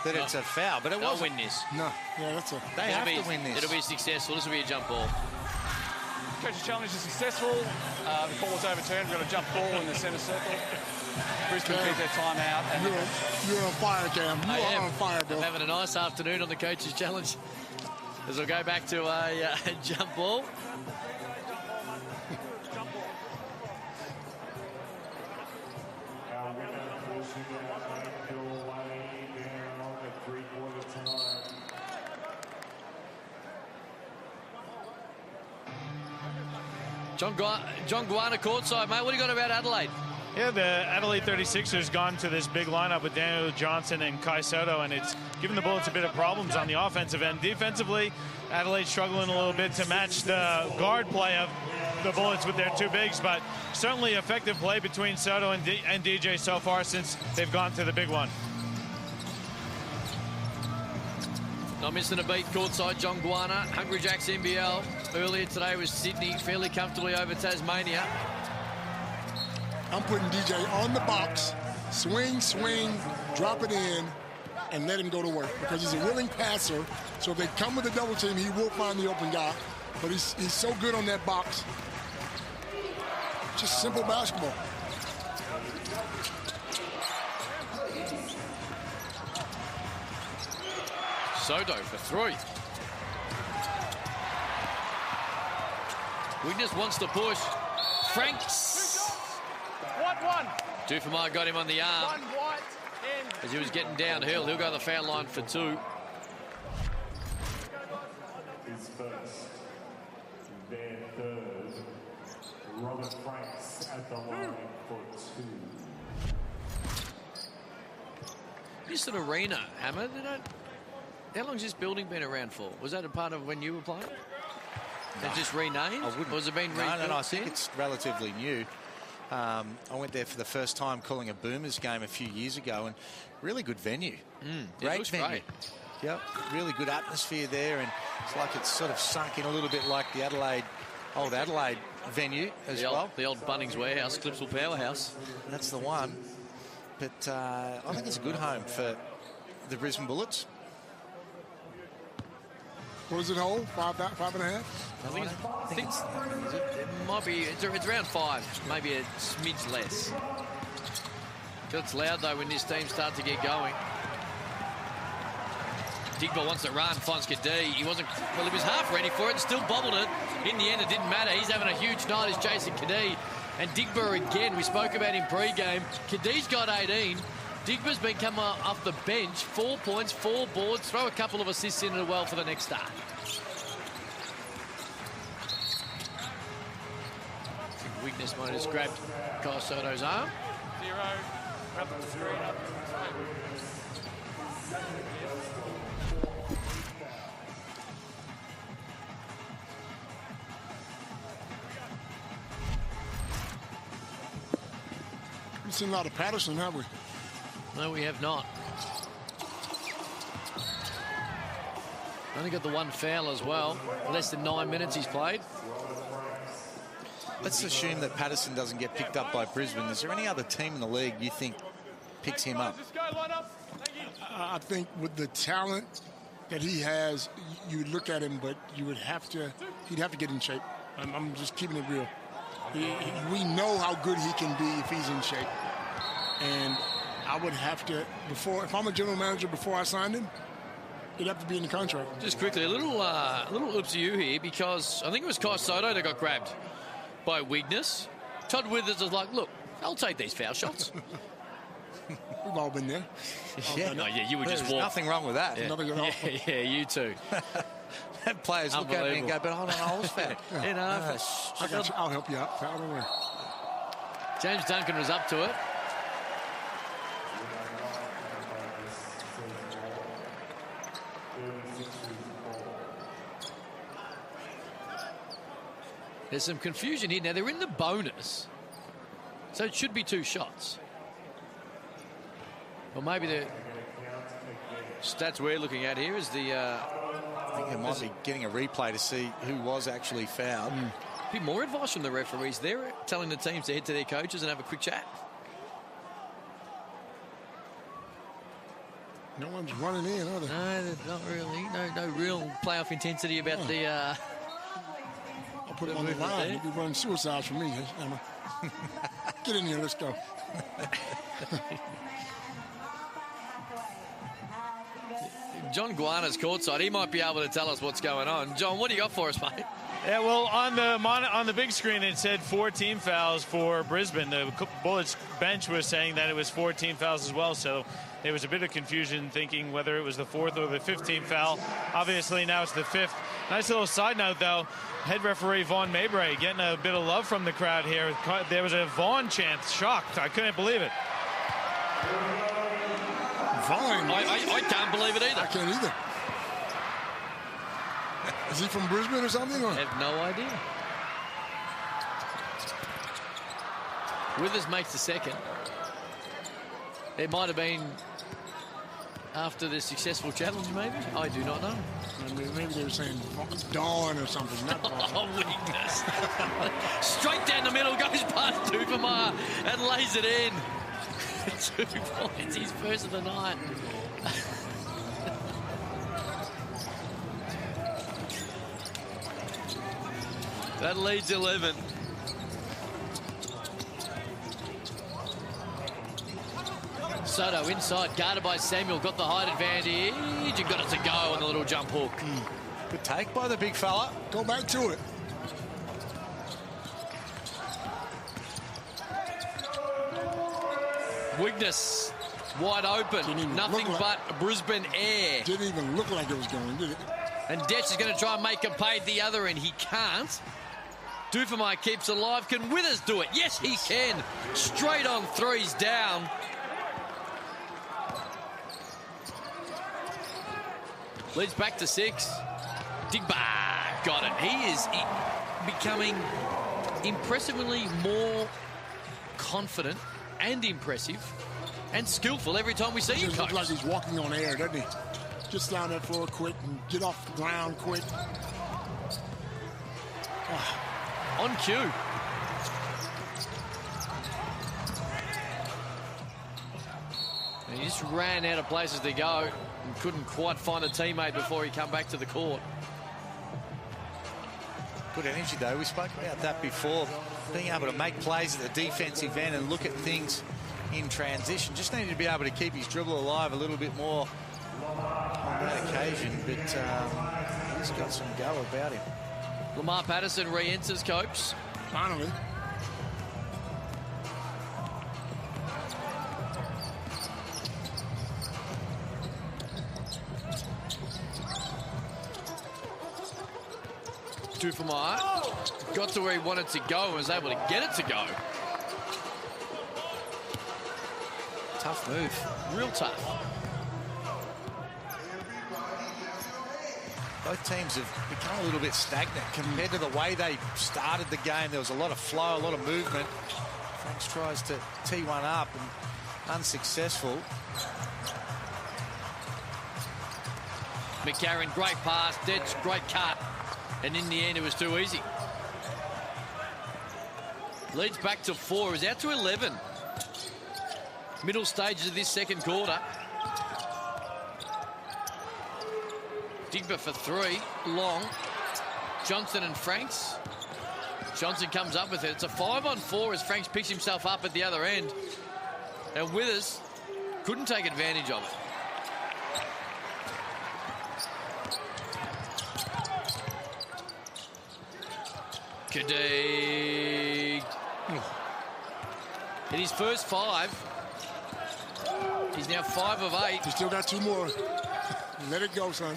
that it's a foul. But it wasn't. They'll win this. No. Yeah, that's a... They have to win this. It'll be successful. This will be a jump ball. Coach's challenge is successful. The ball was overturned. We've got a jump ball in the centre circle. Brisbane keep their time out. And you're on fire, Cam. You are on fire, bro. I'm having a nice afternoon on the coach's challenge. As we'll go back to a jump ball. John Guana courtside, mate. What do you got about Adelaide? Yeah, the Adelaide 36ers gone to this big lineup with Daniel Johnson and Kai Sotto, and it's given the Bullets a bit of problems on the offensive end. Defensively, Adelaide struggling a little bit to match the guard play of the Bullets with their two bigs, but certainly effective play between Sotto and DJ so far since they've gone to the big one. Not missing a beat courtside, John Guana. Hungry Jacks NBL. Earlier today was Sydney, fairly comfortably over Tasmania. I'm putting DJ on the box, swing, drop it in, and let him go to work because he's a willing passer. So if they come with a double team, he will find the open guy. But he's so good on that box. Just simple basketball. Sotto for three. Wiggins wants to push. Franks. One. Dufemar got him on the arm. As he was getting downhill. He'll go to the foul line for two. His first, their third. Robert Franks at the line for two. This arena, Hammer, how long has this building been around for? Was that a part of when you were playing? No. It just renamed? Or has it been rebuilt? No, I think it's relatively new. I went there for the first time calling a Boomers game a few years ago, and really good venue. Great venue. Great. Yep, really good atmosphere there, and it's like it's sort of sunk in a little bit like the old Adelaide venue as well. The old Bunnings Warehouse, Clipsal Powerhouse. That's the one. But I think it's a good home for the Brisbane Bullets. What does it hold? Five and a half? I think it might be. It's around 5, maybe a smidge less. It's loud, though, when this team starts to get going. Digba wants to run, finds Kadee. He wasn't, well, he was half ready for it and still bobbled it. In the end, it didn't matter. He's having a huge night. He's chasing Kadee. And Digba again, we spoke about him pre-game. Kadee's got 18. Digba's been coming off the bench. 4 points, 4 boards. Throw a couple of assists in as well for the next start. Weakness might have just grabbed Sotto's arm. 0. Grab the screen up. We've seen a lot of Patterson, have we? No, we have not. Only got the 1 foul as well. Less than 9 minutes he's played. Let's assume that Patterson doesn't get picked up by Brisbane. Is there any other team in the league you think picks him up? I think with the talent that he has, you would look at him, but you would have to, he'd have to get in shape. I'm just keeping it real. We know how good he can be if he's in shape. And I would have to, if I'm a general manager, before I signed him, it'd have to be in the contract. Just quickly, a little oops to you here, because I think it was Sotto that got grabbed by Weakness. Todd Withers was like, look, I'll take these foul shots. We've all been there. You would just walk. Nothing wrong with that. Yeah, you too. Players look at me and go, but hold on, I was foul. You know, I'll help you out, pal. Don't worry. James Duncan was up to it. There's some confusion here. Now, they're in the bonus, so it should be 2 shots. Or maybe the stats we're looking at here is the... I think they might be getting a replay to see who was actually fouled. Be more advice from the referees. They're telling the teams to head to their coaches and have a quick chat. No one's running in, are they? No, not really. No real playoff intensity about the... I'll put it on the line. You'll be running suicides for me, Emma. Get in here, let's go. John Guana's courtside. He might be able to tell us what's going on. John, what do you got for us, mate? Yeah, well, on the big screen, it said 4 team fouls for Brisbane. The Bullets bench was saying that it was 4 team fouls as well, so there was a bit of confusion thinking whether it was the 4th or the 5th team foul. Obviously, now it's the 5th. Nice little side note, though. Head referee Vaughn Mabray getting a bit of love from the crowd here. There was a Vaughn chant. Shocked. I couldn't believe it. Vaughn? I can't believe it either. I can't either. Is he from Brisbane or something? Or? I have no idea. Withers makes the second. It might have been after the successful challenge, maybe. I do not know. Maybe they were saying Dawn or something. Not oh, Weakness. Straight down the middle, goes past Dupamar and lays it in. 2 points, his first of the night. That leads 11. Sotto inside, guarded by Samuel, got the height advantage and got it to go on the little jump hook. Good take by the big fella. Go back to it. Weakness wide open, nothing but Brisbane air. Didn't even look like it was going, did it? And Detch is going to try and make him pay at the other end. He can't. Dufemai keeps alive. Can Withers do it? Yes, he can. Straight on threes down. Leads back to 6. Digba got it. He is becoming impressively more confident and impressive and skillful every time we see him. He looks like he's walking on air, doesn't he? Just down that floor quick and get off the ground quick. On cue. And he just ran out of places to go and couldn't quite find a teammate before he come back to the court. Good energy, though. We spoke about that before. Being able to make plays at the defensive end and look at things in transition. Just needed to be able to keep his dribble alive a little bit more on that occasion, but he's got some go about him. Lamar Patterson re-enters, Copes. Finally. Dufamire got to where he wanted to go and was able to get it to go. Tough move, real tough. Both teams have become a little bit stagnant compared to the way they started the game. There was a lot of flow, a lot of movement. Franks tries to tee one up and unsuccessful. McCarron, great pass, Dead's great cut. And in the end, it was too easy. Leads back to 4. It was out to 11. Middle stages of this second quarter. Digba for 3. Long. Johnson and Franks. Johnson comes up with it. It's a 5-on-4 as Franks picks himself up at the other end. And Withers couldn't take advantage of it. Kadig. In his first 5, he's now 5 of 8. You still got 2 more. Let it go, son.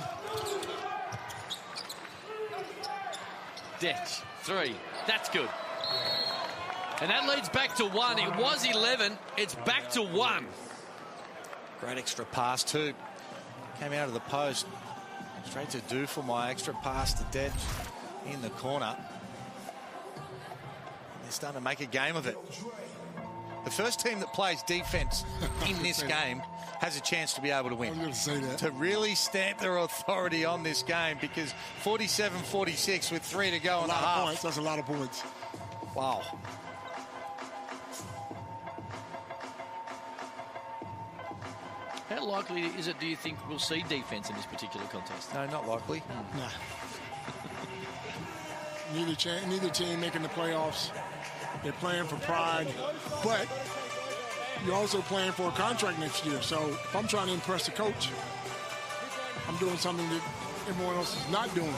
Detch, 3. That's good. And that leads back to 1. It was 11. It's back to 1. Great extra pass too. Came out of the post. Straight to Dufamire. Extra pass to Detch in the corner. They're starting to make a game of it. The first team that plays defense in this game has a chance to be able to win. I'm going to say that. To really stamp their authority on this game, because 47-46 with 3 to go in the half. Points. That's a lot of points. Wow. How likely is it, do you think, we'll see defense in this particular contest? No, not likely. Nah. Neither team making the playoffs. They're playing for pride, but you're also playing for a contract next year. So if I'm trying to impress the coach, I'm doing something that everyone else is not doing.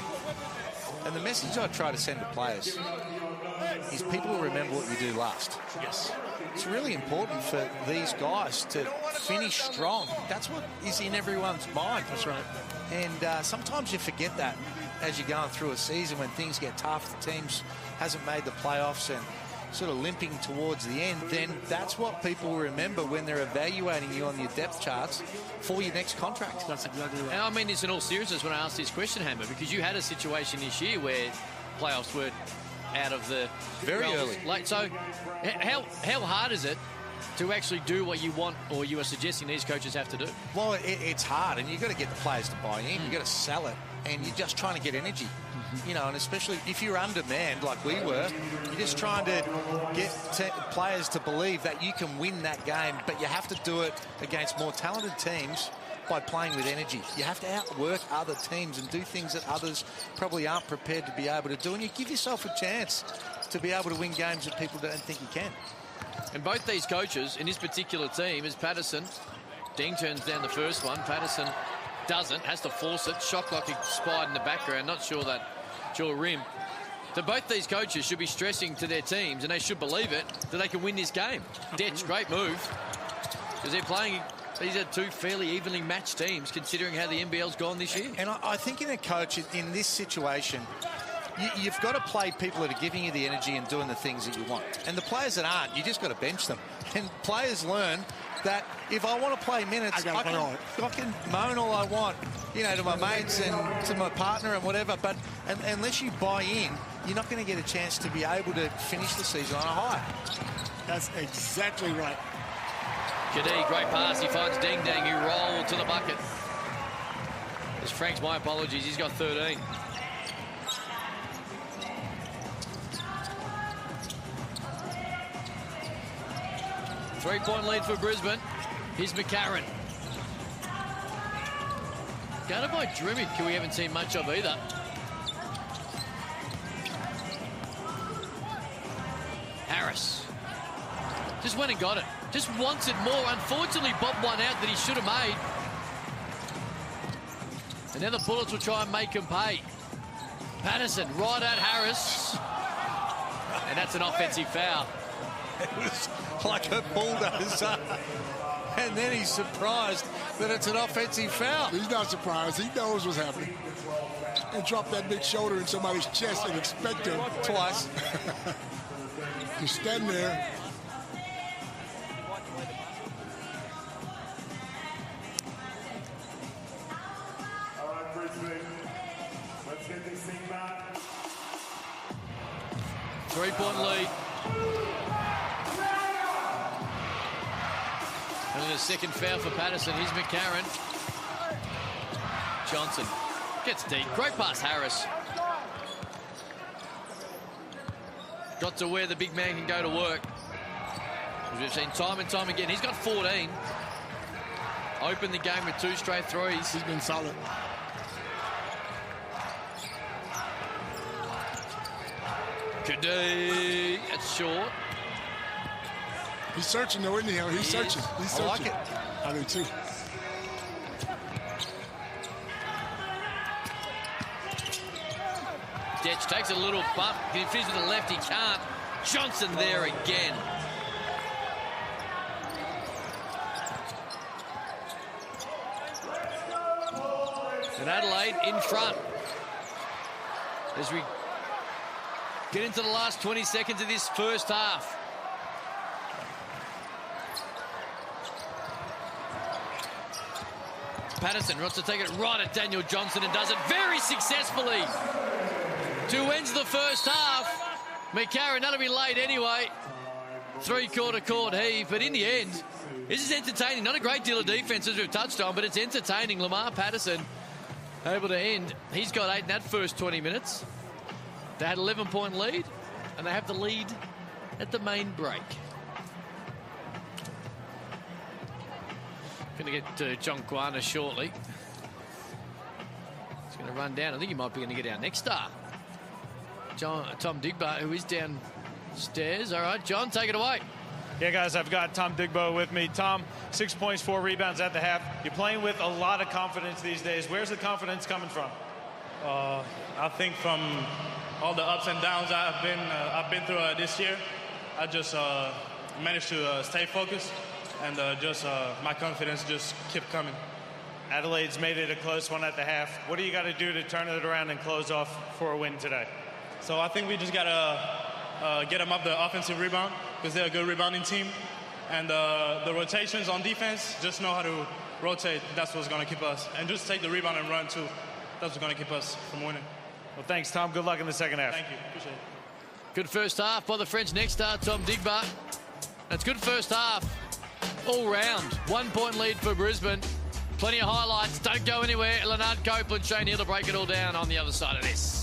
And the message I try to send to players is people will remember what you do last. Yes. It's really important for these guys to finish strong. That's what is in everyone's mind. That's right. And sometimes you forget that as you're going through a season when things get tough, the teams hasn't made the playoffs and sort of limping towards the end, then that's what people will remember when they're evaluating you on your depth charts for your next contract. That's exactly right. And I mean this in all seriousness when I asked this question, Hammer, because you had a situation this year where playoffs were out of the very early. Late. So how hard is it to actually do what you want or you are suggesting these coaches have to do? Well, it's hard, and you've got to get the players to buy in. You've got to sell it, and you're just trying to get energy. You know, and especially if you're undermanned like we were, you're just trying to get players to believe that you can win that game, but you have to do it against more talented teams by playing with energy. You have to outwork other teams and do things that others probably aren't prepared to be able to do, and you give yourself a chance to be able to win games that people don't think you can. And both these coaches in this particular team is Patterson. Ding turns down the first one. Patterson doesn't, has to force it. Shot clock expired in the background. Not sure that rim. So both these coaches should be stressing to their teams, and they should believe it, that they can win this game. Detch, great move. Because they're playing, these are 2 fairly evenly matched teams, considering how the NBL's gone this year. And I think in a coach, in this situation, you've got to play people that are giving you the energy and doing the things that you want. And the players that aren't, you just got to bench them. And players learn that if I want to play minutes, I can moan all I want, you know, to my mates and to my partner and whatever. But unless you buy in, you're not going to get a chance to be able to finish the season on a high. That's exactly right. Kadee, great pass. He finds Ding Dang, who rolled to the bucket. As Frank's, my apologies, he's got 13. Three-point lead for Brisbane. Here's McCarron. Guarded by Drummond, who we haven't seen much of either. Harris. Just went and got it. Just wants it more. Unfortunately, bobbed one out that he should have made. And now the Bullets will try and make him pay. Patterson right at Harris. And that's an offensive foul. It was like a bulldozer. And then he's surprised that it's an offensive foul. He's not surprised. He knows what's happening. And drop that big shoulder in somebody's chest and expect him Twice. to stand there. All right, Brisbane. Let's get this thing back. 3-point lead. And a second foul for Patterson. Here's McCarron. Johnson gets deep. Great pass, Harris. Got to where the big man can go to work. As we've seen time and time again. He's got 14. Opened the game with 2 straight threes. He's been solid. Kadee. That's short. He's searching though, isn't he? He's searching. He's searching. I like it. I do too. Detch takes a little bump. Can he finish with the left? He can't. Johnson there again. And Adelaide in front. As we get into the last 20 seconds of this first half. Patterson wants to take it right at Daniel Johnson and does it very successfully. 2 ends the first half. McCarron, that'll be late anyway. 3-quarter court heave, but in the end, this is entertaining. Not a great deal of defense as we've touched on, but it's entertaining. Lamar Patterson able to end. He's got 8 in that first 20 minutes. They had 11-point lead, and they have the lead at the main break. Going to get to John Guana shortly. He's going to run down. I think he might be going to get our next star. Tom Digba, who is downstairs. All right, John, take it away. Yeah, guys, I've got Tom Digbo with me. Tom, 6 points, 4 rebounds at the half. You're playing with a lot of confidence these days. Where's the confidence coming from? I think from all the ups and downs I've been through this year, I just managed to stay focused, and my confidence just kept coming. Adelaide's made it a close one at the half. What do you got to do to turn it around and close off for a win today? So I think we just got to get them up the offensive rebound, because they're a good rebounding team. And the rotations on defense, just know how to rotate. That's what's going to keep us. And just take the rebound and run, too. That's what's going to keep us from winning. Well, thanks, Tom. Good luck in the second half. Thank you. Appreciate it. Good first half by the French next star, Tom Digba. That's good first half all round. 1-point lead for Brisbane. Plenty of highlights. Don't go anywhere. Leonard Copeland, Shane Hill to break it all down on the other side of this.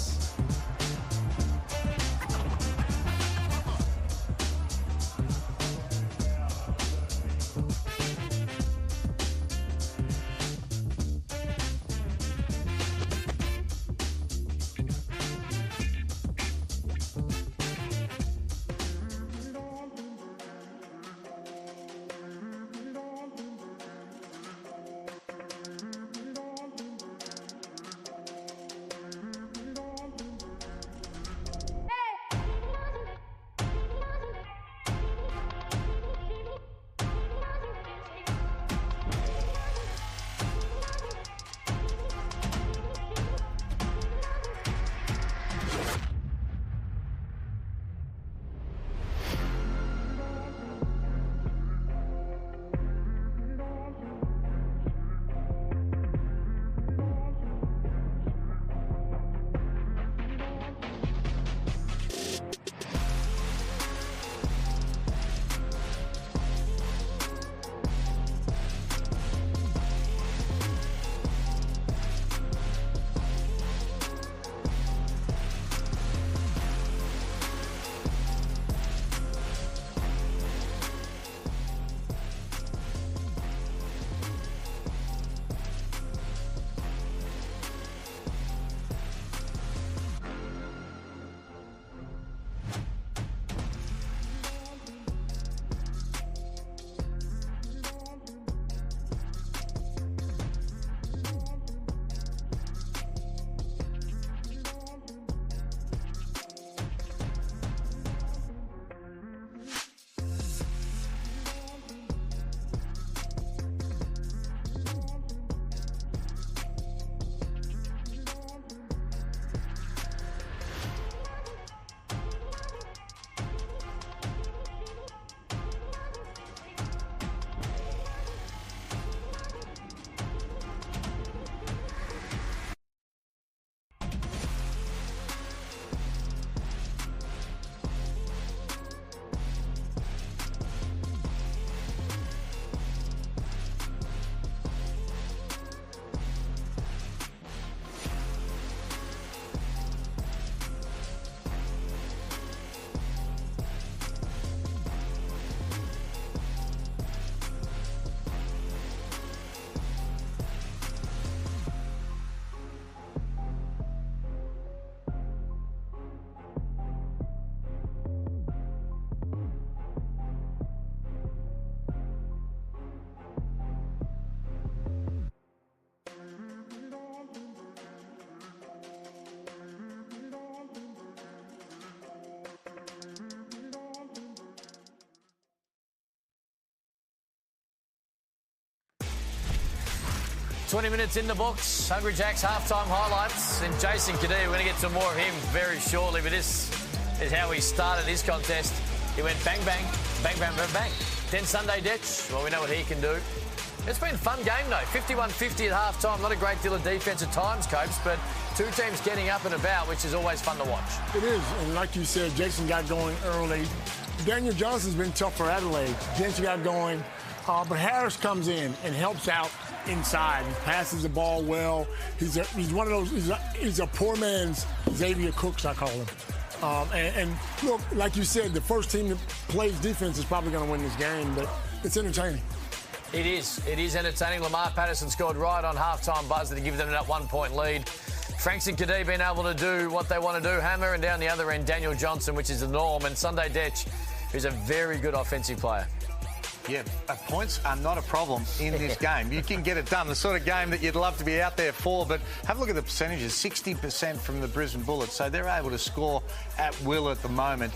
20 minutes in the books. Hungry Jack's halftime highlights. And Jason Kadee, we're going to get some more of him very shortly. But this is how he started his contest. He went bang, bang, bang, bang, bang, bang. Then Sunday Ditch. Well, we know what he can do. It's been a fun game, though. 51-50 at half-time. Not a great deal of defence at times, Copes, but two teams getting up and about, which is always fun to watch. It is. And like you said, Jason got going early. Daniel Johnson's been tough for Adelaide. Jensen got going. But Harris comes in and helps out inside. He passes the ball well. He's one of those. He's a poor man's Xavier Cooks, I call him. And look, like you said, the first team that plays defense is probably going to win this game. But it's entertaining. It is. It is entertaining. Lamar Patterson scored right on half-time buzzer to give them that 1-point lead. Franks and Kadee being able to do what they want to do. Hammer, and down the other end, Daniel Johnson, which is the norm. And Sunday Detch, who's a very good offensive player. Yeah, points are not a problem in this game. You can get it done. The sort of game that you'd love to be out there for. But have a look at the percentages. 60% from the Brisbane Bullets. So they're able to score at will at the moment.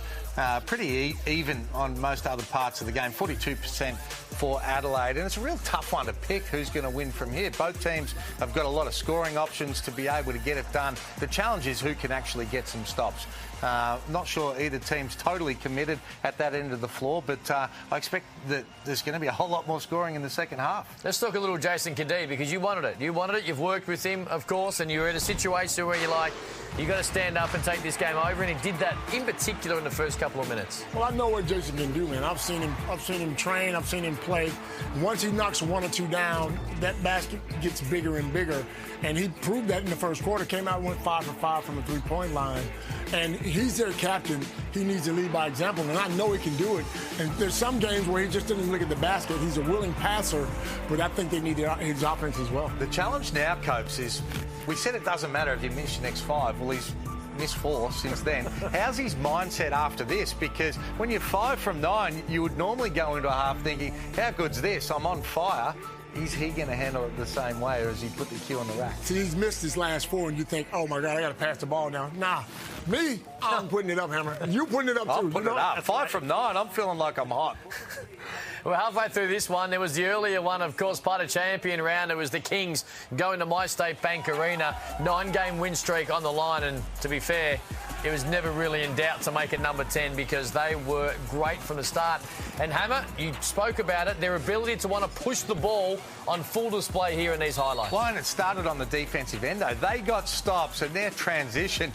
Pretty even on most other parts of the game. 42% for Adelaide. And it's a real tough one to pick who's going to win from here. Both teams have got a lot of scoring options to be able to get it done. The challenge is who can actually get some stops. Not sure either team's totally committed at that end of the floor, but I expect that there's going to be a whole lot more scoring in the second half. Let's talk a little Jason Kadee, because you wanted it. You wanted it. You've worked with him, of course, and you're in a situation where you're like, you've got to stand up and take this game over, and he did that in particular in the first couple of minutes. Well, I know what Jason can do, man. I've seen him train. I've seen him play. Once he knocks one or two down, that basket gets bigger and bigger. And he proved that in the first quarter. Came out and went 5 for 5 from the three-point line. And he's their captain. He needs to lead by example, and I know he can do it. And there's some games where he just doesn't look at the basket. He's a willing passer, but I think they need his offense as well. The challenge now, Copes, is we said it doesn't matter if you miss your next 5. Well, he's missed 4 since then. How's his mindset after this? Because when you're 5 from 9, you would normally go into a half thinking, how good's this? I'm on fire. Is he going to handle it the same way, or has he put the cue on the rack? See, he's missed his last 4, and you think, oh, my God, I got to pass the ball now. Nah, me, I'm putting it up, Hammer. You putting it up, too. I'm putting it up. 5 from 9, I'm feeling like I'm hot. We're halfway through this one. There was the earlier one, of course, part of champion round. It was the Kings going to My State Bank Arena. 9-game win streak on the line, and to be fair, it was never really in doubt to make it number 10 because they were great from the start. And Hammer, you spoke about it, their ability to want to push the ball on full display here in these highlights. Well, and it started on the defensive end, though. They got stops, and their transition,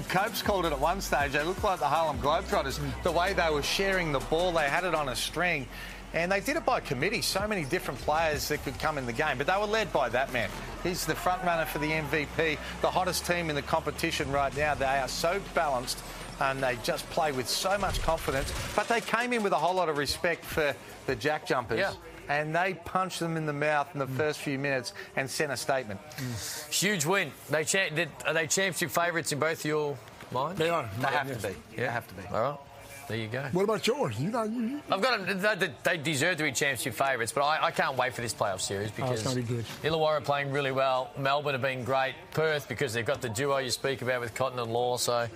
Copes called it at one stage, they looked like the Harlem Globetrotters, the way they were sharing the ball, they had it on a string. And they did it by committee. So many different players that could come in the game. But they were led by that man. He's the front runner for the MVP, the hottest team in the competition right now. They are so balanced and they just play with so much confidence. But they came in with a whole lot of respect for the Jack Jumpers. Yeah. And they punched them in the mouth in the first few minutes and sent a statement. Huge win. Are they championship favourites in both your minds? They are. They have to be. Yeah. They have to be. All right. There you go. What about yours? I've got them. They deserve to be championship favourites, but I can't wait for this playoff series because it's going to be good. Illawarra are playing really well. Melbourne have been great. Perth, because they've got the duo you speak about with Cotton and Law. So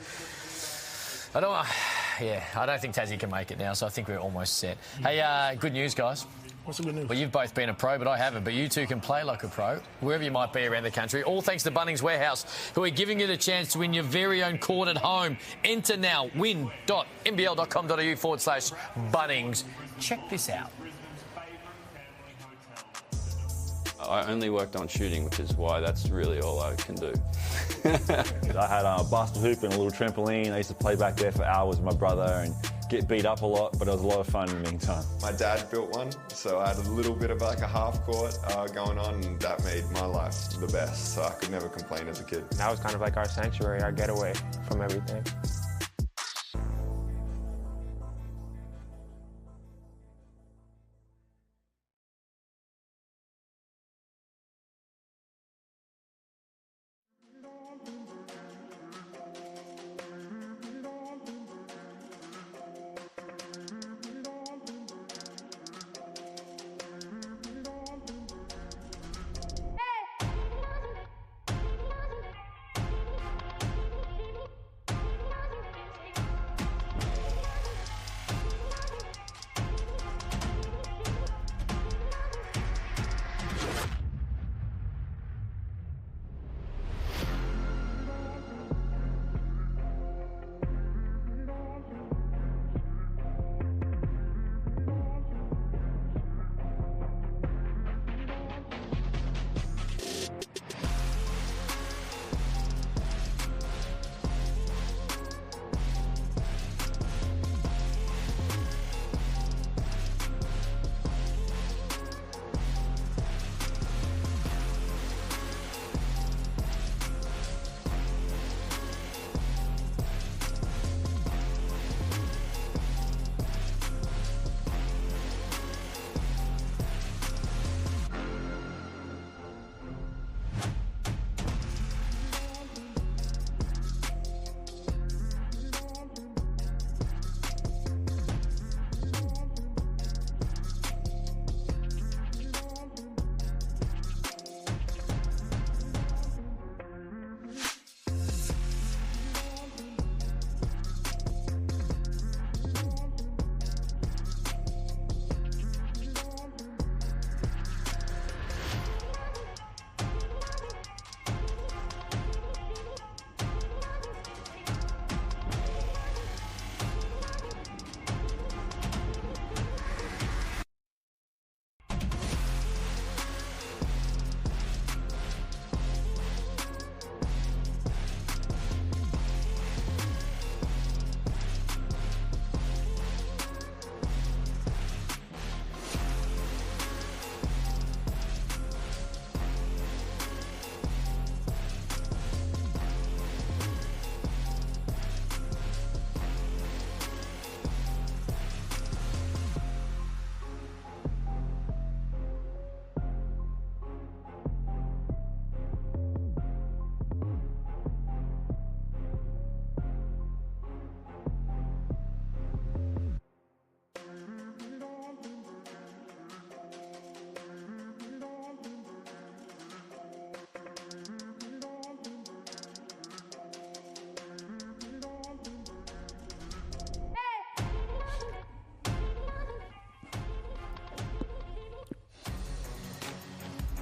I don't think Tassie can make it now. So I think we're almost set. Hey, good news, guys. What's the good news? Well, you've both been a pro, but I haven't. But you two can play like a pro, wherever you might be around the country. All thanks to Bunnings Warehouse, who are giving you the chance to win your very own court at home. Enter now, win.nbl.com.au/Bunnings. Check this out. I only worked on shooting, which is why that's really all I can do. I had a basket hoop and a little trampoline. I used to play back there for hours with my brother and get beat up a lot, but it was a lot of fun in the meantime. My dad built one, so I had a little bit of like a half court going on, and that made my life the best, so I could never complain as a kid. That was kind of like our sanctuary, our getaway from everything.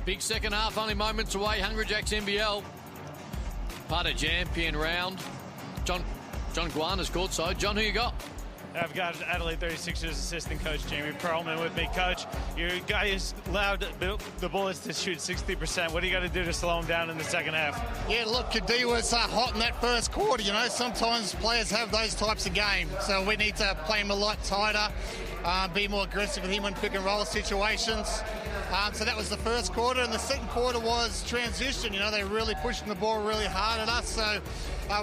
Big second half, only moments away. Hungry Jacks NBL. Part of champion round. John Guana's courtside. John, who you got? I've got Adelaide 36ers assistant coach Jamie Perlman with me. Coach, your guys allowed the Bullets to shoot 60%. What do you got to do to slow them down in the second half? Yeah, look, Kadee was hot in that first quarter. You know, sometimes players have those types of games, so we need to play him a lot tighter, be more aggressive with him in pick and roll situations. So that was the first quarter, and the second quarter was transition. You know, they're really pushing the ball really hard at us, so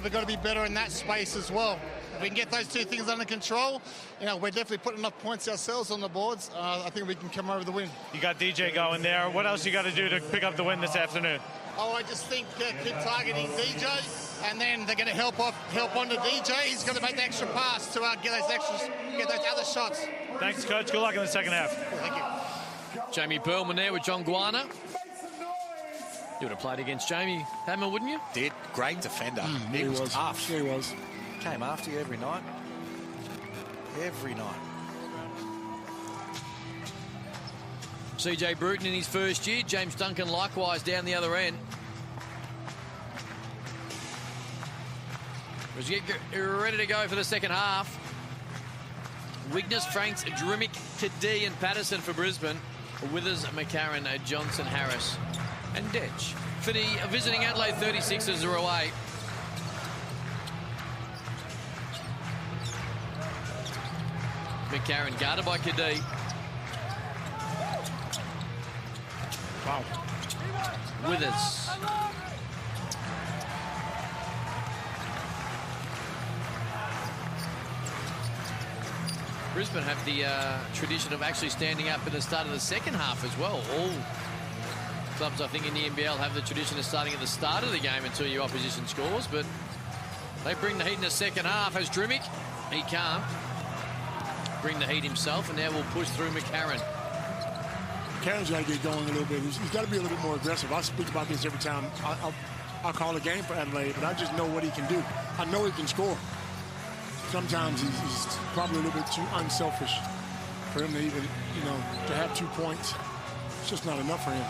we've got to be better in that space as well. If we can get those two things under control, you know, we're definitely putting enough points ourselves on the boards. I think we can come over the win. You got DJ going there. What else you got to do to pick up the win this afternoon? Oh, I just think keep targeting DJ, and then they're going to help onto DJ. He's going to make the extra pass to get those other shots. Thanks, Coach. Good luck in the second half. Thank you. Jamie Perlman there with John Guana. You would have played against Jamie Hammer, wouldn't you? Did. Great defender. He was tough. He was. Came after you every night. Every night. CJ Bruton in his first year. James Duncan likewise down the other end. As we get ready to go for the second half. Wigness, Franks, Drimmick, Kadee and Patterson for Brisbane. Withers, McCarron, Johnson, Harris and Detch. For the visiting Adelaide 36ers are away. McCarron guarded by Kadee. Wow. Withers. Brisbane have the tradition of actually standing up at the start of the second half as well. All clubs, I think, in the NBL have the tradition of starting at the start of the game until your opposition scores, but they bring the heat in the second half. As Drimmick, he can't bring the heat himself, and now we'll push through McCarron. McCarron's got to get going a little bit. He's got to be a little bit more aggressive. I speak about this every time I call a game for Adelaide, but I just know what he can do. I know he can score. Sometimes he's probably a little bit too unselfish for him to even, you know, to have 2 points. It's just not enough for him.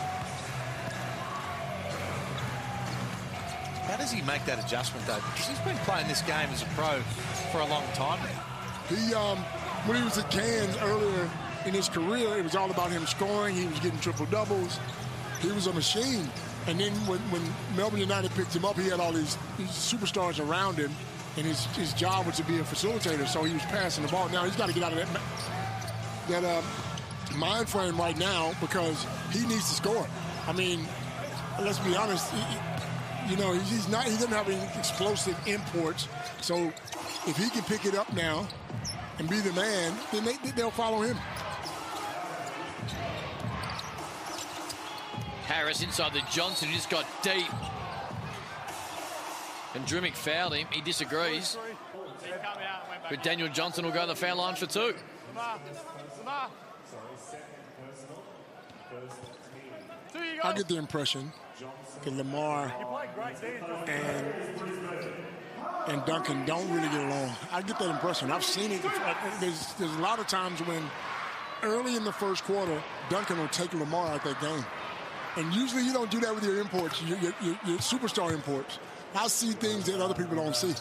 How does he make that adjustment, though? Because he's been playing this game as a pro for a long time now. He, when he was at Cairns earlier in his career, it was all about him scoring. He was getting triple-doubles. He was a machine. And then when Melbourne United picked him up, he had all these superstars around him, and his job was to be a facilitator, so he was passing the ball. Now he's got to get out of that mind frame right now because he needs to score. I mean, let's be honest, you know, he doesn't have any explosive imports, so if he can pick it up now and be the man, then they'll follow him. Harris inside the Johnson, who just got deep. And Drimmick fouled him. He disagrees. But Daniel Johnson will go to the foul line for 2. I get the impression that Lamar and Duncan don't really get along. I get that impression. I've seen it. There's a lot of times when early in the first quarter, Duncan will take Lamar out that game. And usually you don't do that with your imports, your superstar imports. I see things that other people don't see.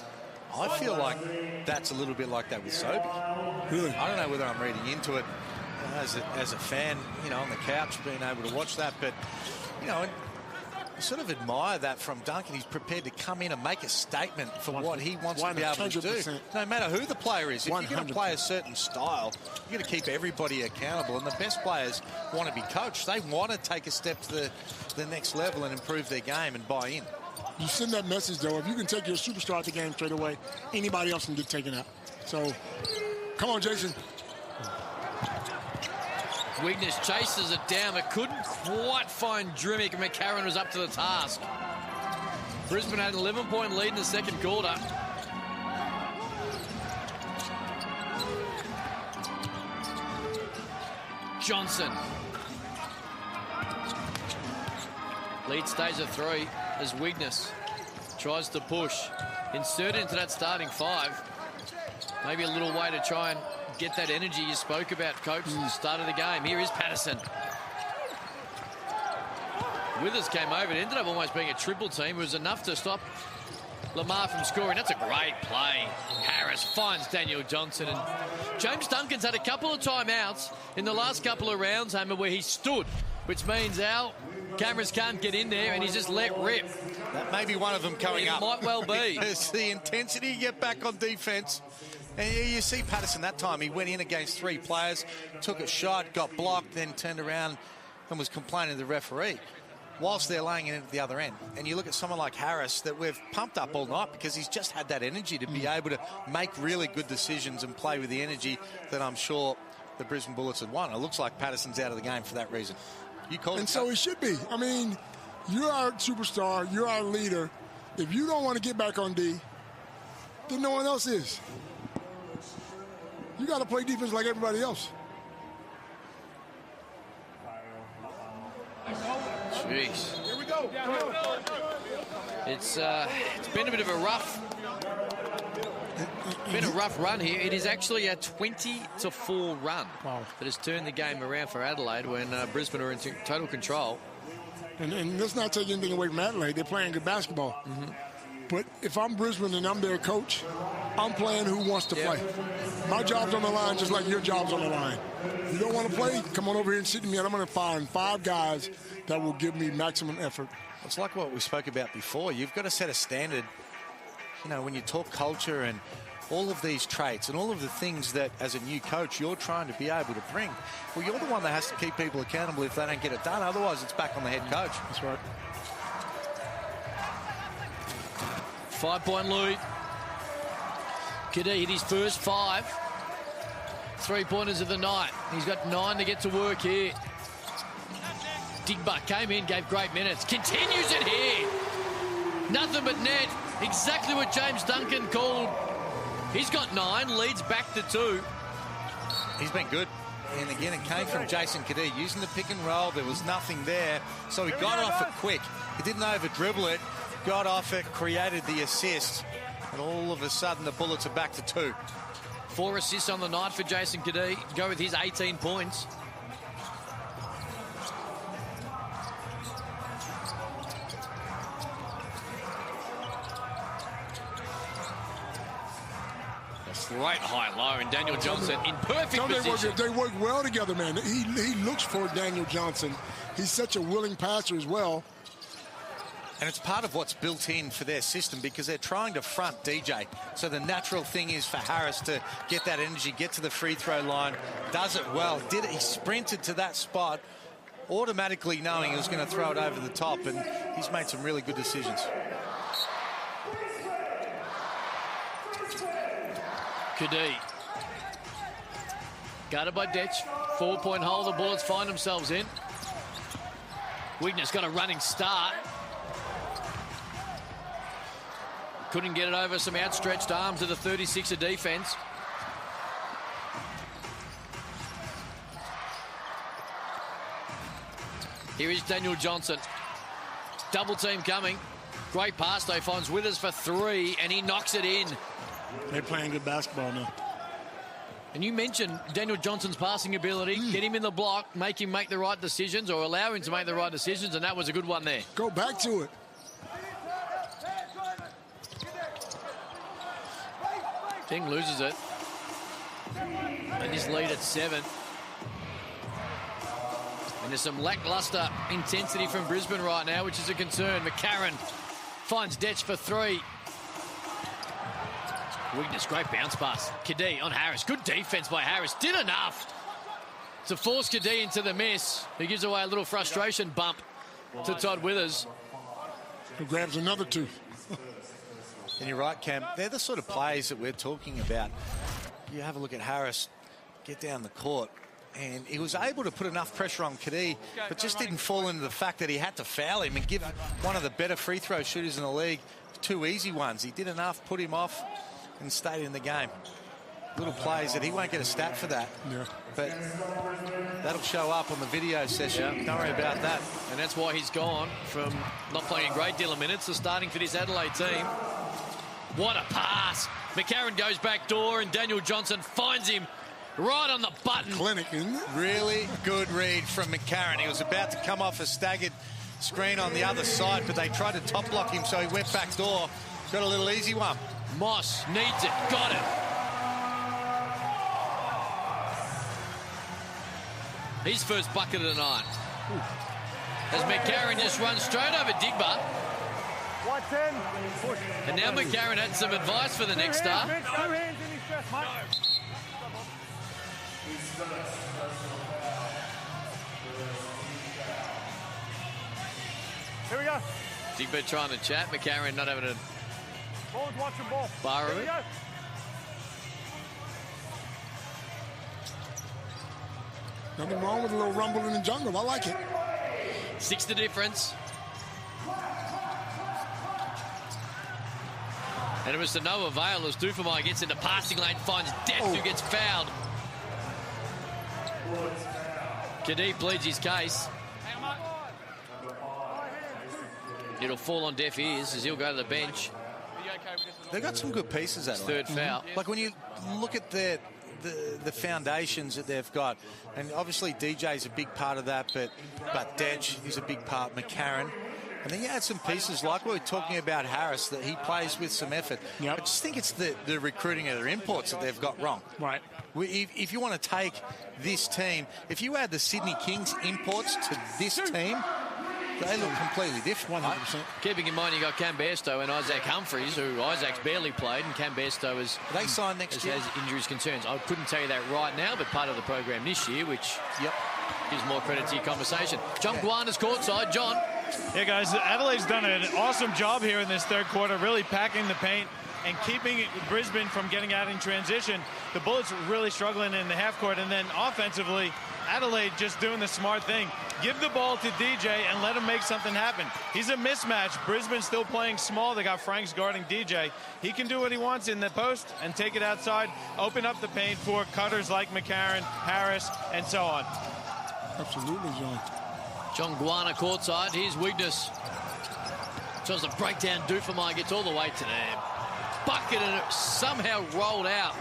I feel like that's a little bit like that with Sobey. Really? I don't know whether I'm reading into it as a fan, you know, on the couch, being able to watch that. But, you know, I sort of admire that from Duncan. He's prepared to come in and make a statement for what he wants to be able to do. No matter who the player is. If you're going to play a certain style, you're going to keep everybody accountable. And the best players want to be coached. They want to take a step to the next level and improve their game and buy in. You send that message, though. If you can take your superstar out the game straight away, anybody else can get taken out. So, come on, Jason. Wigness chases it down, but couldn't quite find Drimmick. McCarron was up to the task. Brisbane had an 11-point lead in the second quarter. Johnson. Lead stays at 3 as Wigness tries to push. Insert into that starting 5. Maybe a little way to try and get that energy you spoke about, Coach, at the start of the game. Here is Patterson. Withers came over. It ended up almost being a triple team. It was enough to stop Lamar from scoring. That's a great play. Harris finds Daniel Johnson. And James Duncan's had a couple of timeouts in the last couple of rounds, Hammer, where he stood, which means our cameras can't get in there and he's just let rip. That may be one of them coming up. It might well be. It's the intensity you get back on defence. And you see Patterson that time. He went in against 3 players, took a shot, got blocked, then turned around and was complaining to the referee whilst they're laying it at the other end. And you look at someone like Harris that we've pumped up all night because he's just had that energy to be able to make really good decisions and play with the energy that I'm sure the Brisbane Bullets had won. It looks like Patterson's out of the game for that reason. You call it. And so he should be. I mean, you're our superstar. You're our leader. If you don't want to get back on D, then no one else is. You got to play defense like everybody else. Jeez. Here we go. It's been a bit of a rough run here. It is actually a 20-4 run that has turned the game around for Adelaide when Brisbane are in total control. And let's not take anything away from Adelaide. They're playing good basketball. But if I'm Brisbane and I'm their coach, I'm playing who wants to play. My job's on the line just like your job's on the line. You don't want to play? Come on over here and sit with me, and I'm going to find 5 guys that will give me maximum effort. It's like what we spoke about before. You've got to set a standard, you know, when you talk culture and all of these traits and all of the things that, as a new coach, you're trying to be able to bring. Well, you're the one that has to keep people accountable if they don't get it done. Otherwise, it's back on the head coach. That's right. 5-point lead. Kadee hit his first 5 3-pointers of the night. He's got 9 to get to work here. Digbuck came in, gave great minutes. Continues it here. Nothing but net. Exactly what James Duncan called. He's got 9, leads back to 2. He's been good. And again, it came from Jason Kadee using the pick and roll. There was nothing there. So he got off it quick. He didn't over-dribble it. Got off it, created the assist. And all of a sudden, the Bullets are back to 2. 4 assists on the night for Jason Kadee. Go with his 18 points. Great high-low, and Daniel Johnson in perfect position. They work well together, man. He looks for Daniel Johnson. He's such a willing passer as well. And it's part of what's built in for their system because they're trying to front DJ. So the natural thing is for Harris to get that energy, get to the free throw line, does it well. He sprinted to that spot, automatically knowing he was going to throw it over the top, and he's made some really good decisions. Kadee. Guarded by Detch. 4-point hole the Bullets find themselves in. Weakness got a running start. Couldn't get it over some outstretched arms of the 36er defense. Here is Daniel Johnson. Double team coming. Great pass though, finds Withers for 3 and he knocks it in. They're playing good basketball now. And you mentioned Daniel Johnson's passing ability. Get him in the block, make him make the right decisions or allow him to make the right decisions, and that was a good one there. Go back to it. Ding loses it. And his lead at 7. And there's some lackluster intensity from Brisbane right now, which is a concern. McCarron finds Detch for 3. Weakness, great bounce pass. Kadee on Harris. Good defense by Harris. Did enough to force Kadee into the miss. He gives away a little frustration bump to Todd Withers. Who grabs another 2. And you're right, Cam. They're the sort of plays that we're talking about. You have a look at Harris get down the court, and he was able to put enough pressure on Kadee, but just didn't fall into the fact that he had to foul him and give one of the better free throw shooters in the league 2 easy ones. He did enough, put him off, and stayed in the game. Little plays that he won't get a stat for that. Yeah. But that'll show up on the video session. Yeah. Don't worry about that. And that's why he's gone from not playing a great deal of minutes to starting for this Adelaide team. What a pass. McCarron goes back door and Daniel Johnson finds him right on the button. Clinic, isn't it? Really good read from McCarron. He was about to come off a staggered screen on the other side, but they tried to top block him, so he went back door. Got a little easy one. Moss needs it. Got it. His first bucket of the night. As McCarron just runs straight over Digba. White 10. Push. And now McCarron had some advice for the next star. 2 hands in his chest, mate. Here we go. Digba trying to chat. McCarron not having a Forwards watching ball. bar of Here we it. go. Nothing wrong with a little rumble in the jungle. I like it. 6 the difference. And it was to no avail as Dufemai gets into passing lane, finds Deft, who gets fouled. Kadeep pleads his case. It'll fall on deaf ears as he'll go to the bench. They've got some good pieces, Adelaide. Third foul. Like when you look at the foundations that they've got, and obviously DJ's a big part of that, but Detch is a big part, McCarron. And then you add some pieces like we were talking about Harris, that he plays with some effort. I just think it's the recruiting of their imports that they've got wrong. Right. If you want to take this team, if you add the Sydney Kings imports to this team, they look completely different. 100%. Keeping in mind you got Cam Bairstow and Isaac Humphries, who Isaac's barely played, and Cam Bairstow has injuries concerns. I couldn't tell you that right now, but part of the program this year, which gives more credit to your conversation. John Guana's courtside. John. Yeah, guys, Adelaide's done an awesome job here in this third quarter, really packing the paint and keeping Brisbane from getting out in transition. The Bullets really struggling in the half court, and then offensively, Adelaide just doing the smart thing. Give the ball to DJ and let him make something happen. He's a mismatch. Brisbane still playing small. They got Franks guarding DJ. He can do what he wants in the post and take it outside, open up the paint for cutters like McCarron, Harris, and so on. Absolutely, John. John Guana courtside. His weakness. Tries to break down Dufemai, gets all the way to there. Bucket, and it somehow rolled out.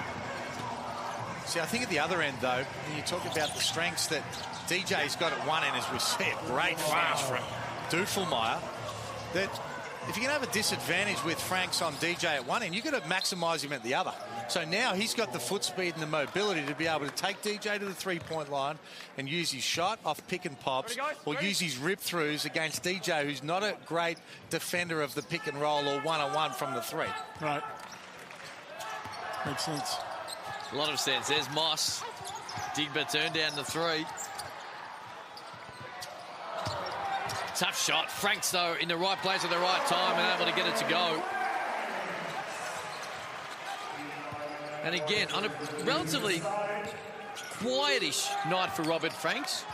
See, I think at the other end, though, when you talk about the strengths that DJ's got at one end, as we see it, great finish from Dufemai, that if you can have a disadvantage with Franks on DJ at one end, you've got to maximise him at the other. So now he's got the foot speed and the mobility to be able to take DJ to the three-point line and use his shot off pick and pops, or use his rip-throughs against DJ, who's not a great defender of the pick and roll or one-on-one from the three. Right. Makes sense. A lot of sense. There's Moss. Digba turned down the three. Tough shot. Franks, though, in the right place at the right time and able to get it to go. And again, on a relatively quietish night for Robert Franks.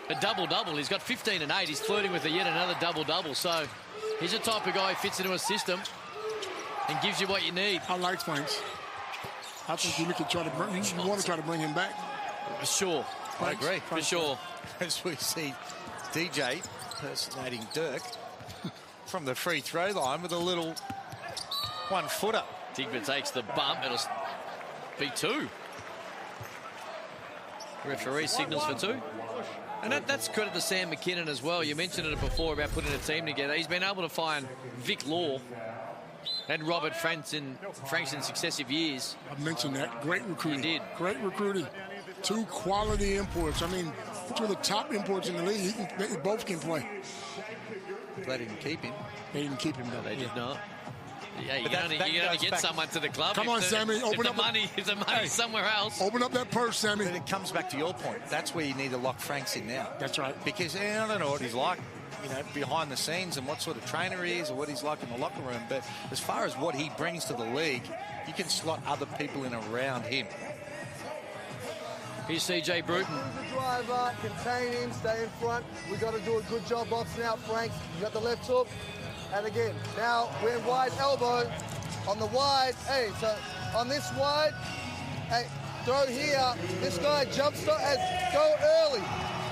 A double-double. He's got 15 and 8. He's flirting with yet another double-double. So he's the type of guy who fits into a system and gives you what you need. I like Franks. I think you could try to bring him. You want to try to bring him back. For sure. I agree. For sure. As we see DJ personating Dirk from the free throw line with a little one-footer. Digba takes the bump. It'll be two. Referee signals for two. And that's credit to Sam McKinnon as well. You mentioned it before about putting a team together. He's been able to find Vic Law and Robert Franks in successive years. I mentioned that. Great recruiting. He did. Great recruiting. Two quality imports. I mean, two of the top imports in the league. They both can play. They didn't keep him. They didn't keep him, though. They did not. Yeah, you can only get someone to the club. Come on, Sammy. Open up if the money's somewhere else. Open up that purse, Sammy. But it comes back to your point. That's where you need to lock Franks in now. That's right. Because I don't know what he's like, behind the scenes and what sort of trainer he is or what he's like in the locker room. But as far as what he brings to the league, you can slot other people in around him. Here's CJ Bruton. The driver, contain him, stay in front. We've got to do a good job boxing out Franks. You got the left hook. And again, now we're in wide elbow. On the wide, hey, so on this wide, hey, throw here. This guy jumps, go early.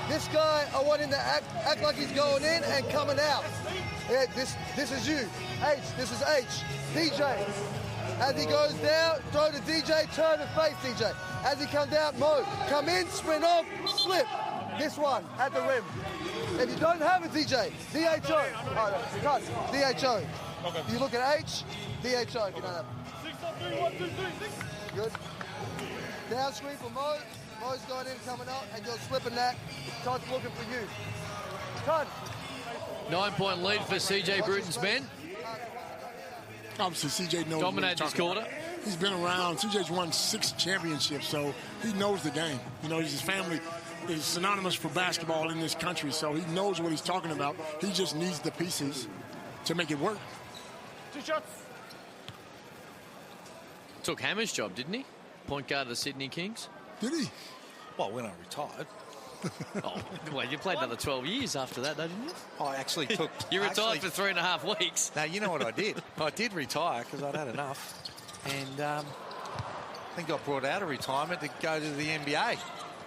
This guy, I want him to act like he's going in and coming out. Yeah, this is you. H, this is H. DJ. As he goes down, throw to DJ, turn and face DJ. As he comes down, Mo, come in, sprint off, slip. This one, at the rim. If you don't have it, DJ, DHO. Oh, cut, DHO. Okay. You look at H, DHO if you don't have it. Good. Down screen for Mo. Mo's going in, coming up, and you're slipping that. Todd's looking for you. Todd. 9-point lead for CJ Bruton's men. Obviously, CJ knows. Dominated this quarter. He's been around. CJ's won 6 championships, so he knows the game. You know, his family is synonymous for basketball in this country, so he knows what he's talking about. He just needs the pieces to make it work. 2 shots. Took Hammer's job, didn't he? Point guard of the Sydney Kings. Did he? Well, when I retired. Oh, well, you played another 12 years after that, didn't you? I actually took... You retired for 3.5 weeks. Now, you know what I did? I did retire because I'd had enough. And I think got brought out of retirement to go to the NBA.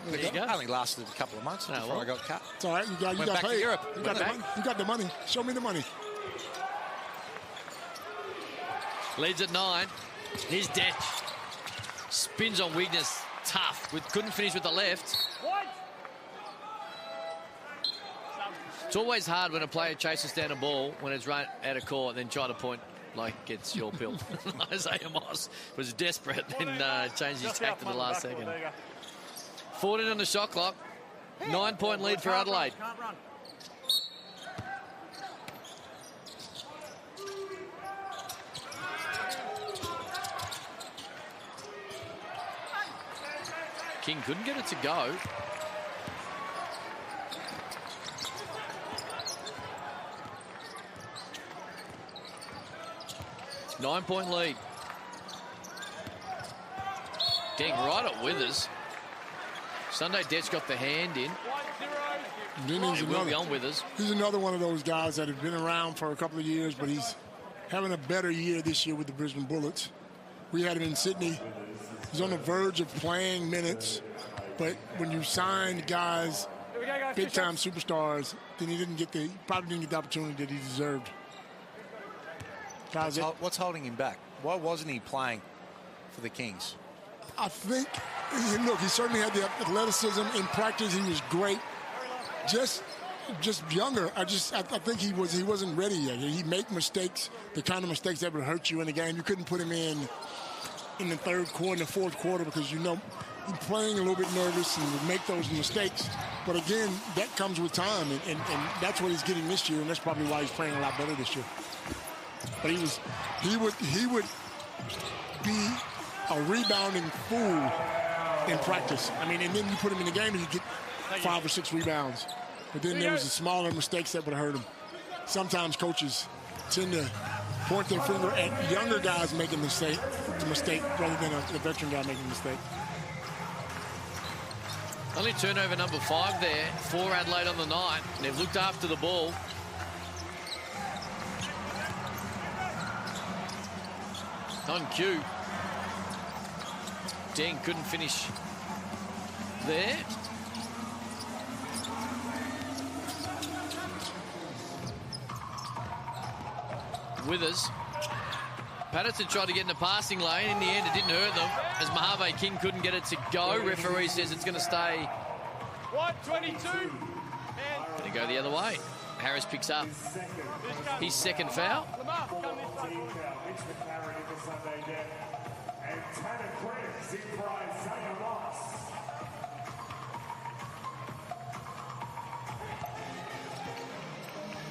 There you go. Only lasted a couple of months before I got cut. It's all right. You got back paid. to Europe. You got the money. Show me the money. Leads at 9. Here's Detch. Spins on Wigness. Tough. Couldn't finish with the left. It's always hard when a player chases down a ball when it's right out of court and then try to point like it's your pill. Isaiah Moss was desperate and changed his tack to the last second. 14 on the shot clock. 9-point lead for Adelaide. King couldn't get it to go. Nine-point lead. Getting right at Withers. Sunday Detch got the hand in. He will be on Withers. He's another one of those guys that have been around for a couple of years, but he's having a better year this year with the Brisbane Bullets. We had him in Sydney. He's on the verge of playing minutes, but when you sign guys, big-time superstars, then he probably didn't get the opportunity that he deserved. What's holding him back? Why wasn't he playing for the Kings? I think, look, he certainly had the athleticism in practice. He was great. Just younger. I think he wasn't ready yet. He'd make mistakes, the kind of mistakes that would hurt you in the game. You couldn't put him in the third quarter, in the fourth quarter, because he's playing a little bit nervous and would make those mistakes. But again, that comes with time, and that's what he's getting this year, and that's probably why he's playing a lot better this year. But he would be a rebounding fool in practice. I mean, and then you put him in the game and he'd get 5 or 6 rebounds. But then there was the smaller mistakes that would hurt him. Sometimes coaches tend to point their finger at younger guys making the mistake rather than a veteran guy making a mistake. Only turnover number 5 there for Adelaide on the night. They've looked after the ball. On cue. Deng couldn't finish there. Withers. Patterson tried to get in the passing lane. In the end, it didn't hurt them as Mojave King couldn't get it to go. Referee says it's going to stay. 22. Going to go the other way. Harris picks up his second foul. And Tanner Cribs in for Isaiah Moss.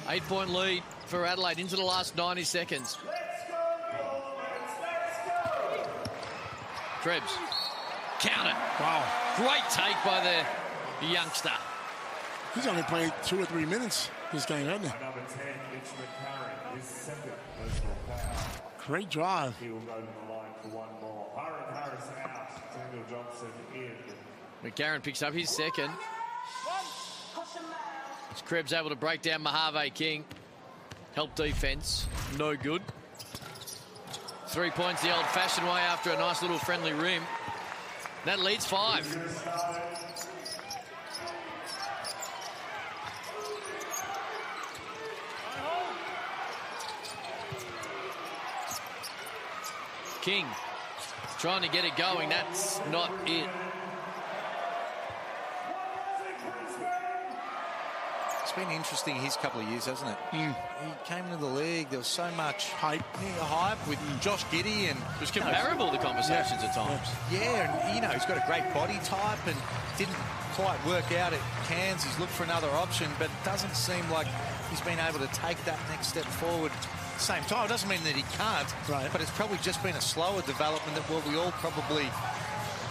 Eight-point lead for Adelaide into the last 90 seconds. Krebs. Count it. Wow. Great take by the youngster. He's only played 2 or 3 minutes this game, hasn't he? Number 10, Mitch McCarron, his second personal foul. Great drive. He will go to the line for one more. Byron Harris out. Daniel Johnson in. McCarron picks up his second. As Krebs able to break down Mojave King. Help defense. No good. 3 points the old-fashioned way after a nice little friendly rim. That leads 5. King trying to get it going. That's not it. been interesting his couple of years, hasn't it? Mm. He came into the league, there was so much hype with Josh Giddey, and it was comparable, the conversations at times. Yeah, and you know, he's got a great body type and didn't quite work out at Cairns. He's looked for another option, but it doesn't seem like he's been able to take that next step forward. At the same time, it doesn't mean that he can't, but it's probably just been a slower development than what we all probably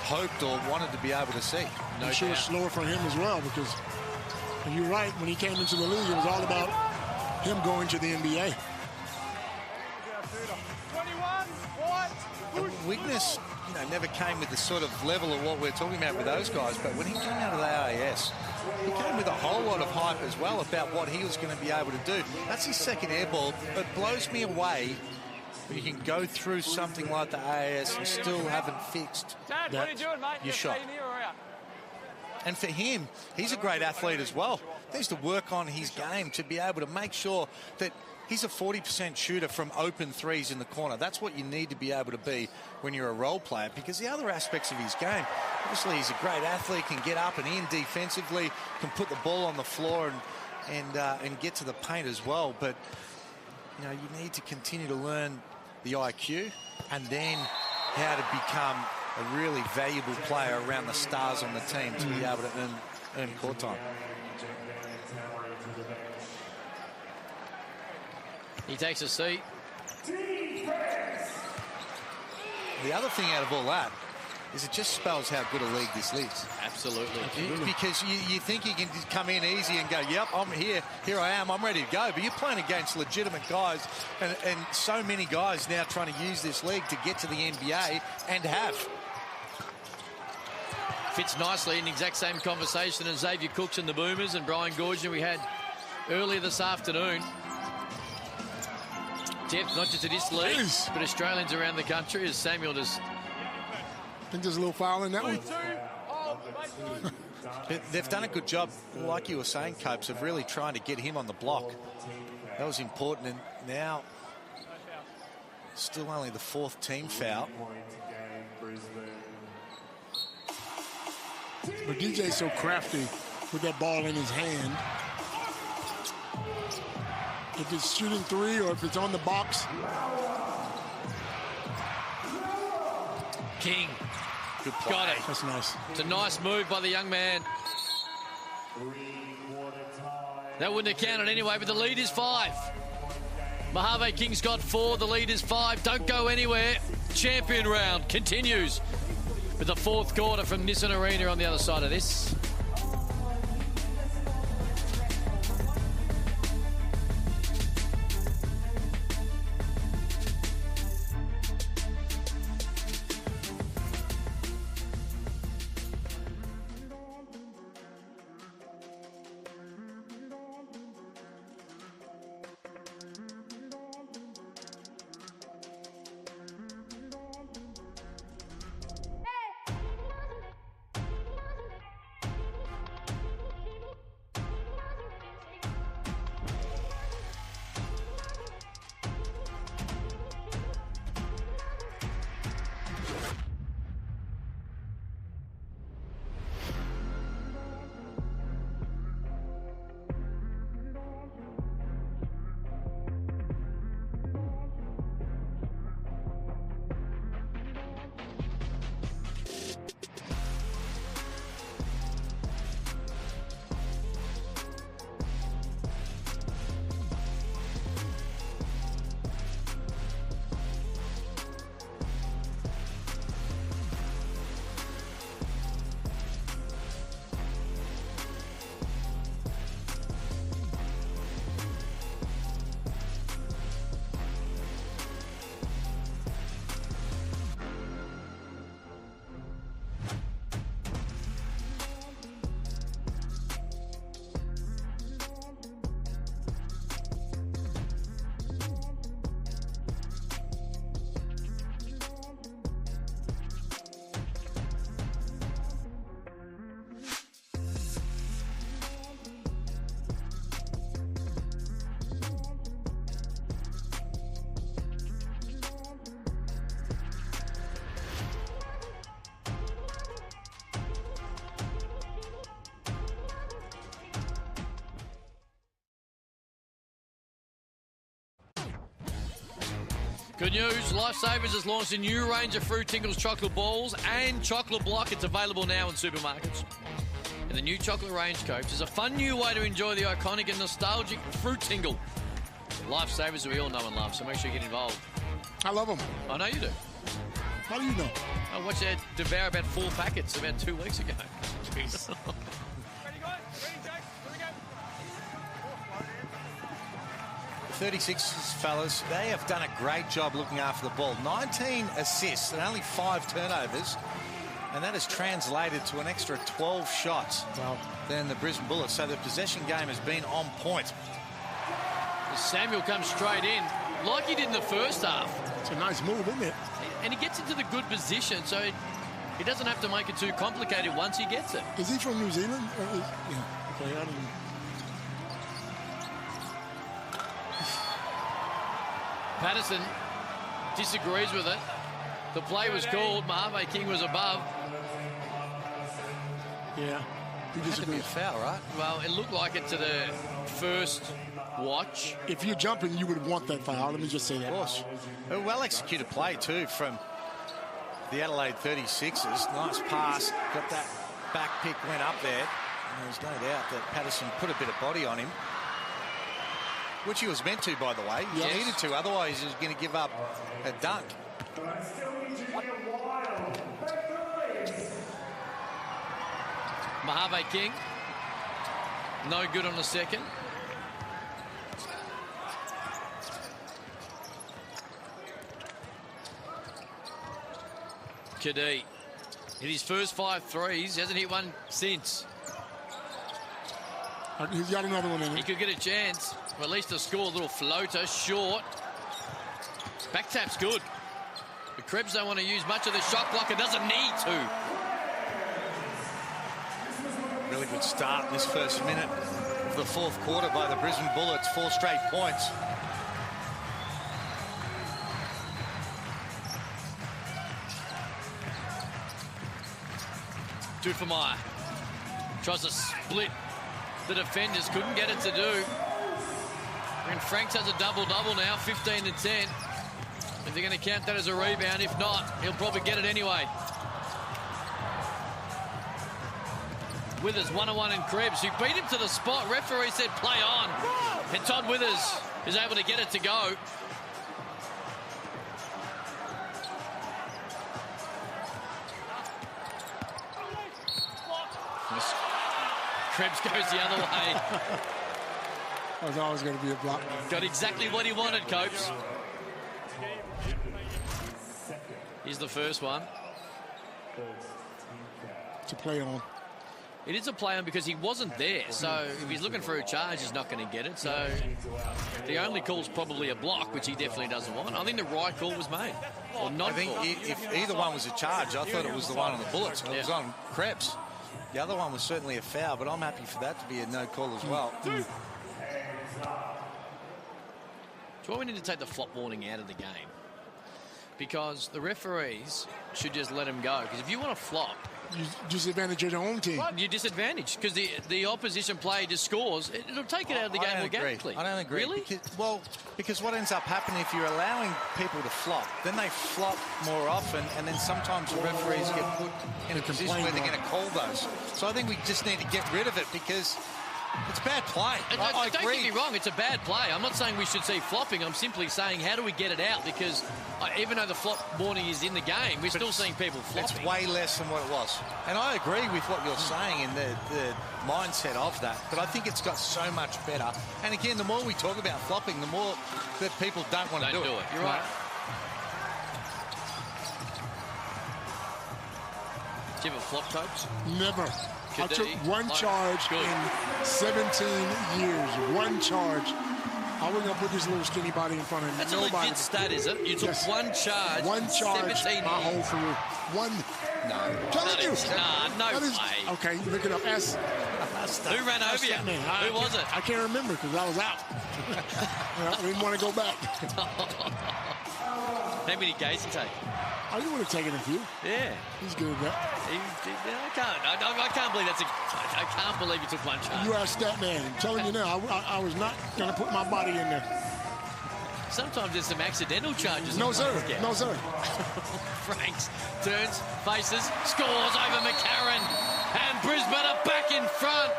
hoped or wanted to be able to see. I'm sure it's slower for him as well, because you're right, when he came into the league, it was all about him going to the NBA. Wigness, you know, never came with the sort of level of what we're talking about with those guys, but when he came out of the AIS, he came with a whole lot of hype as well about what he was going to be able to do. That's his second air ball. It blows me away when you can go through something like the AIS and still haven't fixed Dad, what are you doing, mate? your shot. And for him, he's a great athlete as well. He needs to work on his game to be able to make sure that he's a 40% shooter from open threes in the corner. That's what you need to be able to be when you're a role player, because the other aspects of his game, obviously he's a great athlete, can get up and in defensively, can put the ball on the floor and get to the paint as well. But, you know, you need to continue to learn the IQ and then how to become a really valuable player around the stars on the team to be able to earn court time. He takes a seat. The other thing out of all that is it just spells how good a league this is. Absolutely. Because you think you can just come in easy and go, yep, I'm here I am, I'm ready to go. But you're playing against legitimate guys and so many guys now trying to use this league to get to the NBA and have. Fits nicely in the exact same conversation as Xavier Cooks and the Boomers and Brian Goorjian we had earlier this afternoon. Depth, not just to this league, but Australians around the country, as Samuel just... I think there's a little foul in that one. They've done a good job, like you were saying, Copes, of really trying to get him on the block. That was important, and now still only the fourth team foul. But DJ's so crafty with that ball in his hand. If it's shooting three or if it's on the box. King. Good play. Got it. That's nice. It's a nice move by the young man. That wouldn't have counted anyway, but the lead is 5. Mojave Kings got 4. The lead is 5. Don't go anywhere. Champion round continues with the fourth quarter from Nissan Arena on the other side of this. Good news, Lifesavers has launched a new range of Fruit Tingles chocolate balls and chocolate block. It's available now in supermarkets. And the new chocolate range, Copes, is a fun new way to enjoy the iconic and nostalgic Fruit Tingle. Lifesavers that we all know and love, so make sure you get involved. I love them. I know you do. How do you know? I watched Ed devour about 4 packets about 2 weeks ago. Jeez. The 36ers, fellas, they have done a great job looking after the ball. 19 assists and only 5 turnovers. And that has translated to an extra 12 shots than the Brisbane Bullets. So the possession game has been on point. Samuel comes straight in, like he did in the first half. It's a nice move, isn't it? And he gets into the good position, so he doesn't have to make it too complicated once he gets it. Is he from New Zealand? Yeah. Okay, I don't know. Patterson disagrees with it. The play was called. Mojave King was above. Yeah. He Had to be a foul, right? Well, it looked like it to the first watch. If you're jumping, you would want that foul. Let me just say that. Of course. A well-executed play, too, from the Adelaide 36ers. Nice pass. Got that back pick, went up there. And there's no doubt that Patterson put a bit of body on him. Which he was meant to, by the way. He needed to, otherwise he was going to give up a dunk. Mojave King, no good on the second. Kadee hit his first 5 threes. He hasn't hit one since. He's got another one in him. He could get a chance, or at least to score. A little floater, short. Back tap's good. The Krebs don't want to use much of the shot clock. It doesn't need to. Really good start in this first minute of the fourth quarter by the Brisbane Bullets. 4 straight points. Dufemire tries to split the defenders. Couldn't get it to do. And Franks has a double-double now, 15 and 10. If they're going to count that as a rebound, if not, he'll probably get it anyway. Withers one-on-one in Krebs, who beat him to the spot. Referee said play on. And Todd Withers is able to get it to go. Krebs goes the other way. That was always going to be a block. Got exactly what he wanted, Copes. Here's the first one. To play on. It is a play on because he wasn't there. So if he's looking for a charge, he's not going to get it. So the only call is probably a block, which he definitely doesn't want. I think the right call was made. Or not. I think if either one was a charge, I thought it was the one on the Bullets. It was on Krebs. The other one was certainly a foul, but I'm happy for that to be a no call as well. That's why we need to take the flop warning out of the game. Because the referees should just let him go. Because if you want to flop, you disadvantage your own team. You disadvantage because the opposition player just scores. It'll take it out of the game organically. I don't agree. Really? Because what ends up happening if you're allowing people to flop, then they flop more often, and then sometimes the referees get put in a position where they're going to call those. So I think we just need to get rid of it because it's bad play. I don't agree. get me wrong, it's a bad play. I'm not saying we should see flopping. I'm simply saying how do we get it out? Because even though the flop warning is in the game, we're still seeing people flopping. It's way less than what it was. And I agree with what you're saying in the mindset of that. But I think it's got so much better. And again, the more we talk about flopping, the more that people don't want to do it. You're right. Do you have a flop, Copes? Never. I took one charge in 17 years. One charge. I wasn't going to put this little skinny body in front of That's nobody. a legit stat, is it? You took one charge. One charge 17 my whole career. One. No. Telling you. No way. Okay, look it up. Ask. Who ran over you? Who was it? I can't remember because I was out. I didn't want to go back. How many games did he take? Oh, you would have taken a few. Yeah. He's good at that. I can't believe I can't believe you took one charge. You are a stat man. I'm telling you now, I was not going to put my body in there. Sometimes there's some accidental charges. No, sir. No, sir. Franks turns, faces, scores over McCarron. And Brisbane are back in front.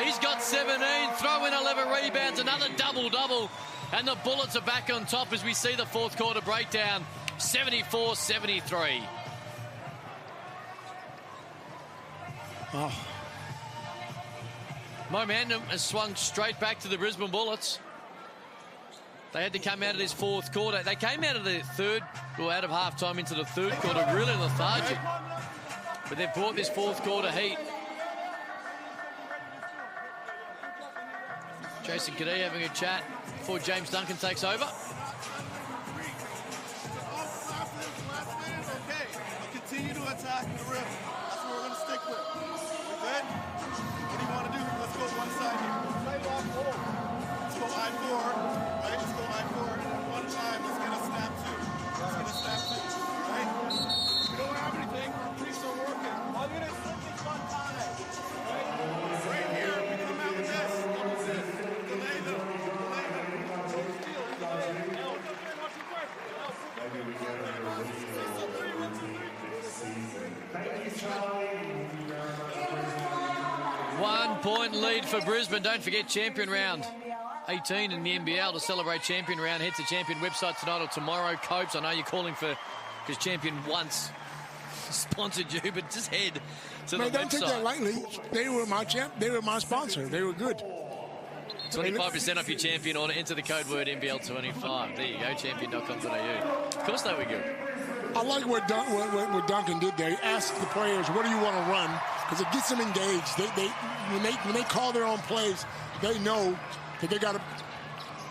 He's got 17, throw in 11 rebounds, another double-double. And the Bullets are back on top as we see the fourth quarter breakdown. 74-73. Oh. Momentum has swung straight back to the Brisbane Bullets. They had to come out of this fourth quarter. They came out of the third, or out of halftime into the third quarter, really lethargic. But they've brought this fourth quarter heat. Jason Kadee having a chat before James Duncan takes over. Continue to attack the rim. That's what we're going to stick with. We good? What do you want to do? Let's go one side here. Let's go I-4, right? Let's go I-4, and then one time, let's get a snap two. Let's get a snap two, right? We don't have anything. We're still working. All you're going to slip is one time. Right? Right here, we can come out with this. Delay them. Delay them. Maybe we get a 1 point lead for Brisbane. Don't forget champion round 18 in the NBL. To celebrate champion round, head to champion website tonight or tomorrow. Copes, I know you're calling for, because champion once sponsored you, but just head to the website. Don't take that lightly. They were my champ. They were my sponsor. They were good. 25% off your champion order. Enter the code word NBL25. There you go, champion.com.au. Of course they were good. I like what Duncan did there. He asked the players, what do you want to run? Because it gets them engaged. When they call their own plays, they know that they got to...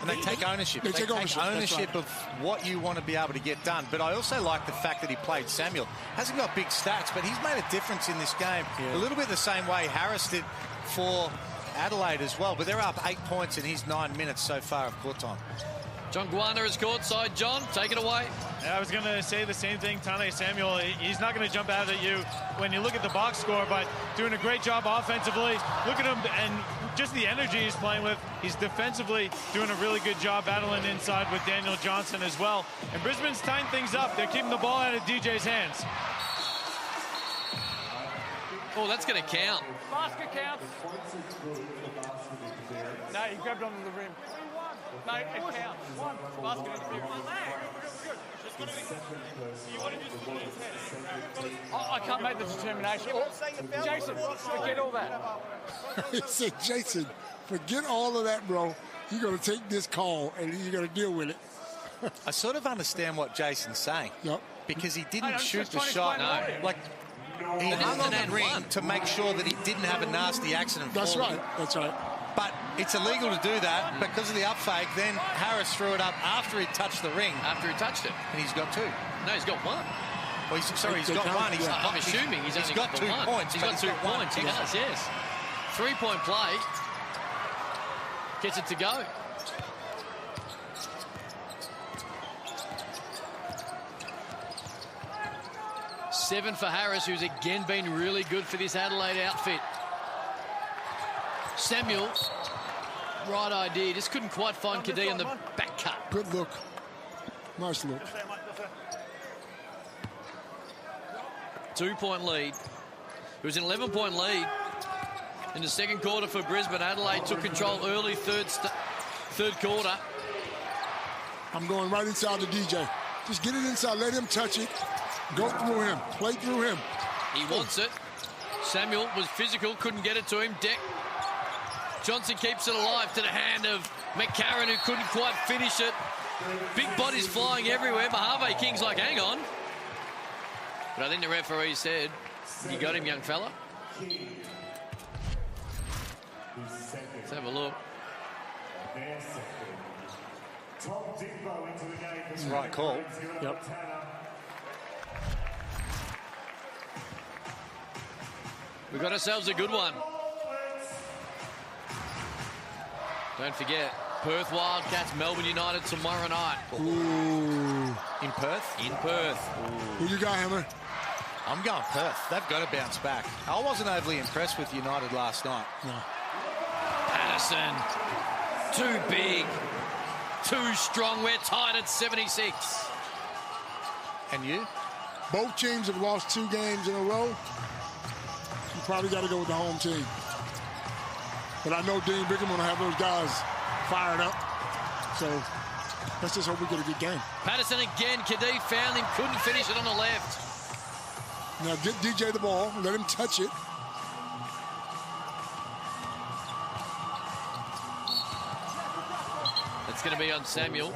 And they take ownership. They take ownership of what you want to be able to get done. But I also like the fact that he played Samuel. Hasn't got big stats, but he's made a difference in this game. Yeah. A little bit the same way Harris did for Adelaide as well. But they're up 8 points in his 9 minutes so far of court time. John Guarna is courtside. John, take it away. I was going to say the same thing. Tane Samuel, he's not going to jump out at you when you look at the box score, but doing a great job offensively. Look at him and just the energy he's playing with. He's defensively doing a really good job battling inside with Daniel Johnson as well. And Brisbane's tying things up. They're keeping the ball out of DJ's hands. Oh, that's going to count. Basket counts. No, he grabbed onto the rim. No, it counts. Basket interference. I can't make the determination. Jason, forget all that. He said, Jason, forget all of that, bro. You're going to take this call, and you're going to deal with it. I sort of understand what Jason's saying. Yep. Because he didn't shoot the shot. No. Like, he hung on the ring to make sure that he didn't have a nasty accident. That's right. That's right. But it's illegal to do that because of the up fake. Then Harris threw it up after he touched the ring. After he touched it. And he's got 2. No, he's got 1. Well, he's got 1. I'm assuming he's only got 2 points. He's got 2 points. He does, yes. 3-point play. Gets it to go. Seven for Harris, who's again been really good for this Adelaide outfit. Samuel, right idea, just couldn't quite find Kadee on the back cut. Good look. Nice look. 2-point lead. It was an 11-point lead in the second quarter for Brisbane. Adelaide took control early third quarter. I'm going right inside the DJ. Just get it inside, let him touch it. Go through him, play through him. He wants it. Samuel was physical, couldn't get it to him. Johnson keeps it alive to the hand of McCarron, who couldn't quite finish it. Big bodies flying everywhere. Mojave King's like, hang on. But I think the referee said, you got him, young fella. Let's have a look. It's the right call. Yep. We've got ourselves a good one. Don't forget, Perth Wildcats, Melbourne United tomorrow night. Ooh. In Perth? In Perth. Who you got, Hammer? I'm going Perth. They've got to bounce back. I wasn't overly impressed with United last night. No. Patterson. Too big. Too strong. We're tied at 76. And you? Both teams have lost 2 games in a row. You probably got to go with the home team. But I know Dean Brigham will have those guys fired up. So let's just hope we get a good game. Patterson again. Kadee found him. Couldn't finish it on the left. Now get DJ the ball. Let him touch it. It's going to be on Samuel.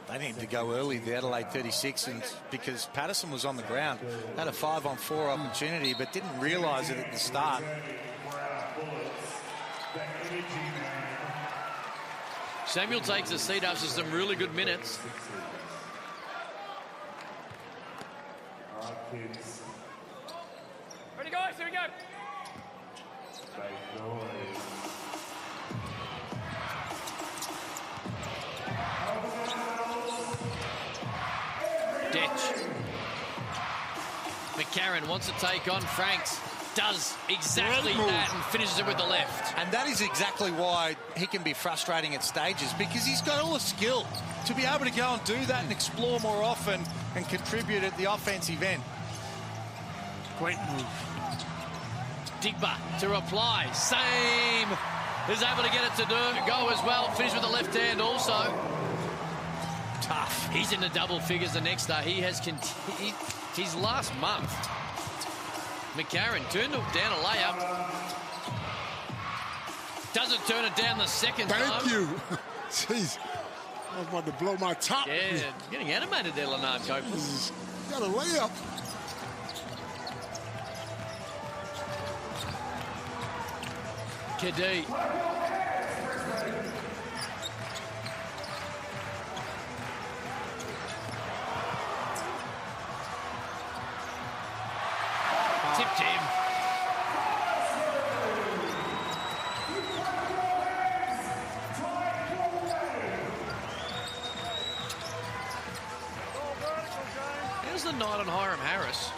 They needed to go early, the Adelaide 36, and because Patterson was on the ground. Had a 5-on-4 opportunity, but didn't realise it at the start. Samuel takes a seat after some really good minutes. Ready, guys? Here we go. Detch. McCarron wants to take on Franks. Does exactly that and finishes it with the left. And that is exactly why he can be frustrating at stages, because he's got all the skill to be able to go and do that and explore more often and contribute at the offensive end. Great move. Digba to reply. Same. Is able to get it to go as well. Finish with the left hand also. Tough. He's in the double figures the next day. He has his last month. McCarron turned down a layup. Doesn't turn it down the second time. Thank you. Jeez. I was about to blow my top. Yeah, getting animated there, Leonard Copeland. Got a layup. Kadee. Tipped him. Here's the night on Hiram Harris.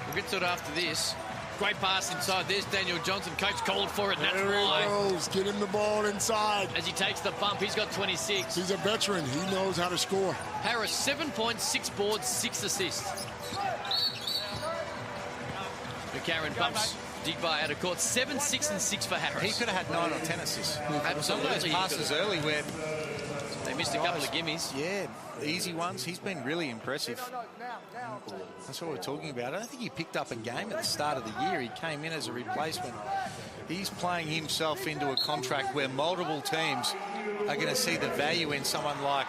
We'll get to it after this. Great pass inside. There's Daniel Johnson. Coach called for it, and that's why. There he goes. Get him the ball inside. As he takes the bump, he's got 26. He's a veteran. He knows how to score. Harris, 7 points, 6 boards, 6 assists. McCarron bumps Digba out of court. 7, 6, and 6 for Harris. He could have had 9 or 10 assists. Absolutely. Some of those passes early where they missed a couple of gimmies. Yeah, easy ones. He's been really impressive. That's what we're talking about. I don't think he picked up a game at the start of the year. He came in as a replacement. He's playing himself into a contract where multiple teams are going to see the value in someone like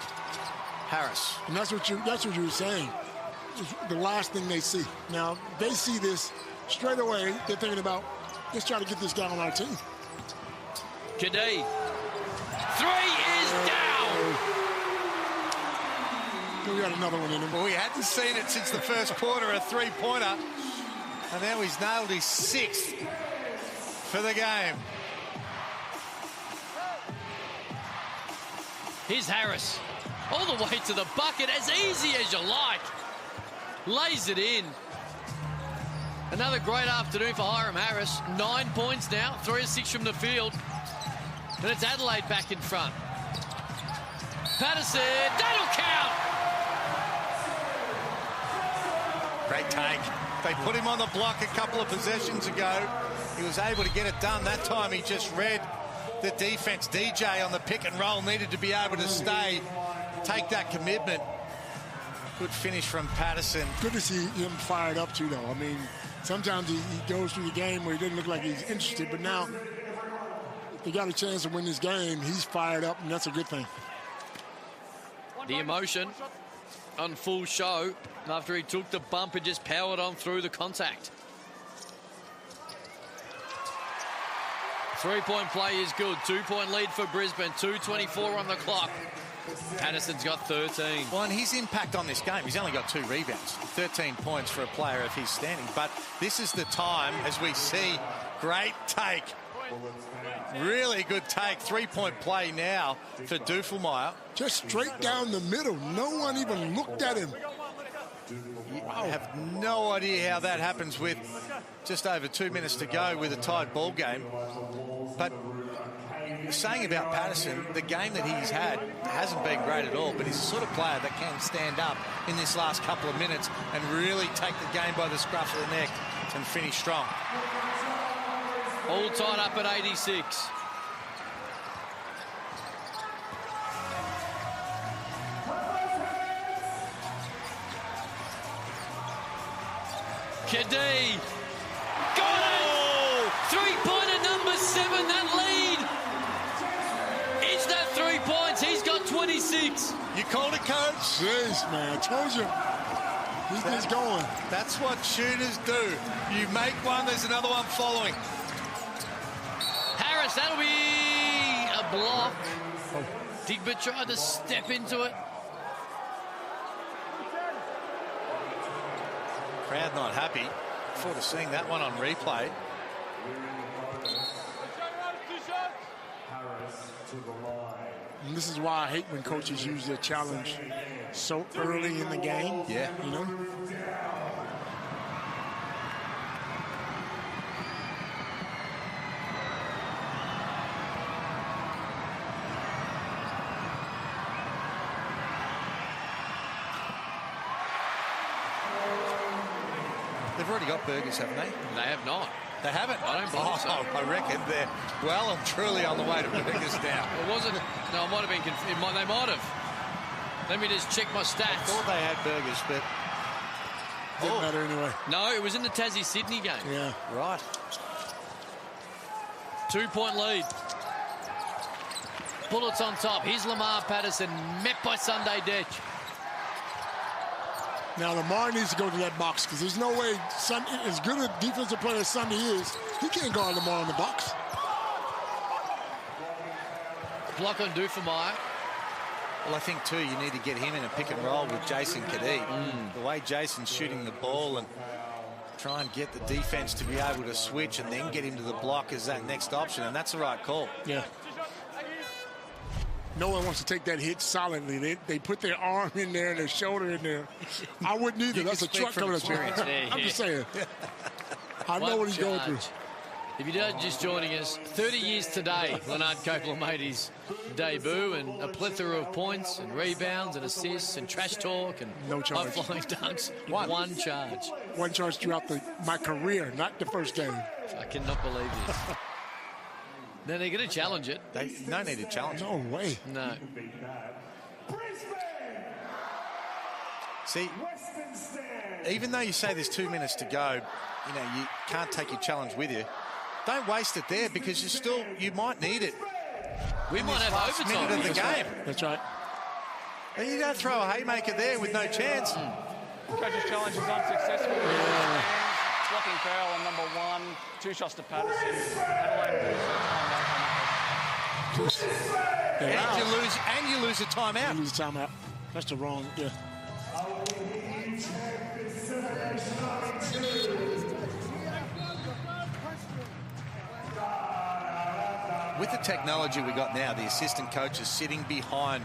Harris. And that's what you were saying. It's the last thing they see. Now, they see this straight away. They're thinking about, let's try to get this guy on our team. Kadee. 3 is down. We got another one in him. Well, we hadn't seen it since the first quarter, a three-pointer. And now he's nailed his 6th for the game. Here's Harris. All the way to the bucket, as easy as you like. Lays it in. Another great afternoon for Hiram Harris. 9 points now, 3 of 6 from the field. And it's Adelaide back in front. Patterson, that'll count! Great take. They put him on the block a couple of possessions ago. He was able to get it done. That time he just read the defense. DJ on the pick and roll needed to be able to stay, take that commitment. Good finish from Patterson. Good to see him fired up too, though. I mean, sometimes he goes through the game where he doesn't look like he's interested, but now if he got a chance to win this game, he's fired up, and that's a good thing. The emotion on full show after he took the bump and just powered on through the contact. 3-point play is good. 2-point lead for Brisbane. 2:24 on the clock. Patterson's got 13. Well, and his impact on this game, he's only got 2 rebounds. 13 points for a player if he's standing. But this is the time, as we see, great take. Really good take. 3-point play now for Dufelmeyer. Just straight down the middle. No one even looked at him. I have no idea how that happens with just over 2 minutes to go with a tied ball game. But saying about Patterson, the game that he's had hasn't been great at all, but he's the sort of player that can stand up in this last couple of minutes and really take the game by the scruff of the neck and finish strong. All tied up at 86. Kadee. Got it! Three-pointer number 7, that lead. Is that 3 points? He's got 26. You called it, coach? Jeez, man, I told you. He's just going. That's what shooters do. You make one, there's another one following. Harris, that'll be a block. Digbert tried to step into it. Crowd not happy. Forward to seeing that one on replay. And this is why I hate when coaches use their challenge so early in the game. Yeah. You know? They've already got burgers, haven't they? They have not. They haven't? I don't believe so. I reckon they're well and truly on the way to burgers now. It wasn't. No, it might have been. They might have. Let me just check my stats. I thought they had burgers, but didn't matter anyway. No, it was in the Tassie-Sydney game. Yeah. Right. 2-point lead. Bullets on top. Here's Lamar Patterson, met by Sunday Dech. Now, Lamar needs to go to that box because there's no way, as good a defensive player as Sunday is, he can't guard Lamar in the box. Block on Dufemeyer. Well, I think, too, you need to get him in a pick and roll with Jason Kadee. The way Jason's shooting the ball and try and get the defense to be able to switch and then get into the block is that next option, and that's the right call. Yeah. No one wants to take that hit solidly. They put their arm in there and their shoulder in there. I wouldn't either. That's a truck coming up here. I'm just saying. I know what he's going through. If you're just joining us, 30 years today, Leonard Copeland made his debut, and a plethora of points and rebounds and assists and trash talk and no charge. high-flying dunks. One charge. One charge throughout my career, not the first game. I cannot believe this. Now they're going to challenge it. No need to challenge it. No way. No. See, even though you say there's 2 minutes to go, you know, you can't take your challenge with you. Don't waste it there because you might need it. We might have overtime minute of the game. That's right. And you don't throw a haymaker there with no chance. Coach's challenge is unsuccessful. Blocking foul on number 1. 2 shots to Patterson. Adelaide And you lose a timeout. You lose a timeout. That's the wrong, yeah. With the technology we got now, the assistant coach is sitting behind,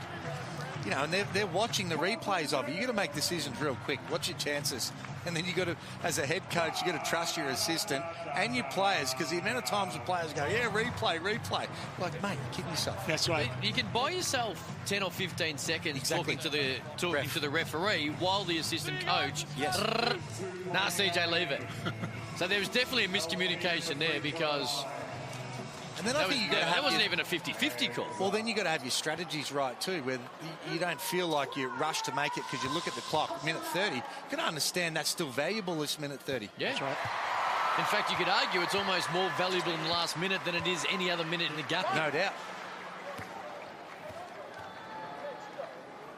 you know, and they're watching the replays of it. You got to make decisions real quick. What's your chances? And then you got to, as a head coach, you got to trust your assistant and your players, because the amount of times the players go, yeah, replay. Like, mate, kidding yourself. That's right. You can buy yourself 10 or 15 seconds talking to the referee while the assistant coach. Yes. Nah, CJ, leave it. So there was definitely a miscommunication there, because and then I think that wasn't even a 50-50 call. Well, then you got to have your strategies right too, where you don't feel like you rush to make it because you look at the clock, minute 30. You got to understand that's still valuable, this minute 30. Yeah. That's right. In fact, you could argue it's almost more valuable in the last minute than it is any other minute in the game. No doubt.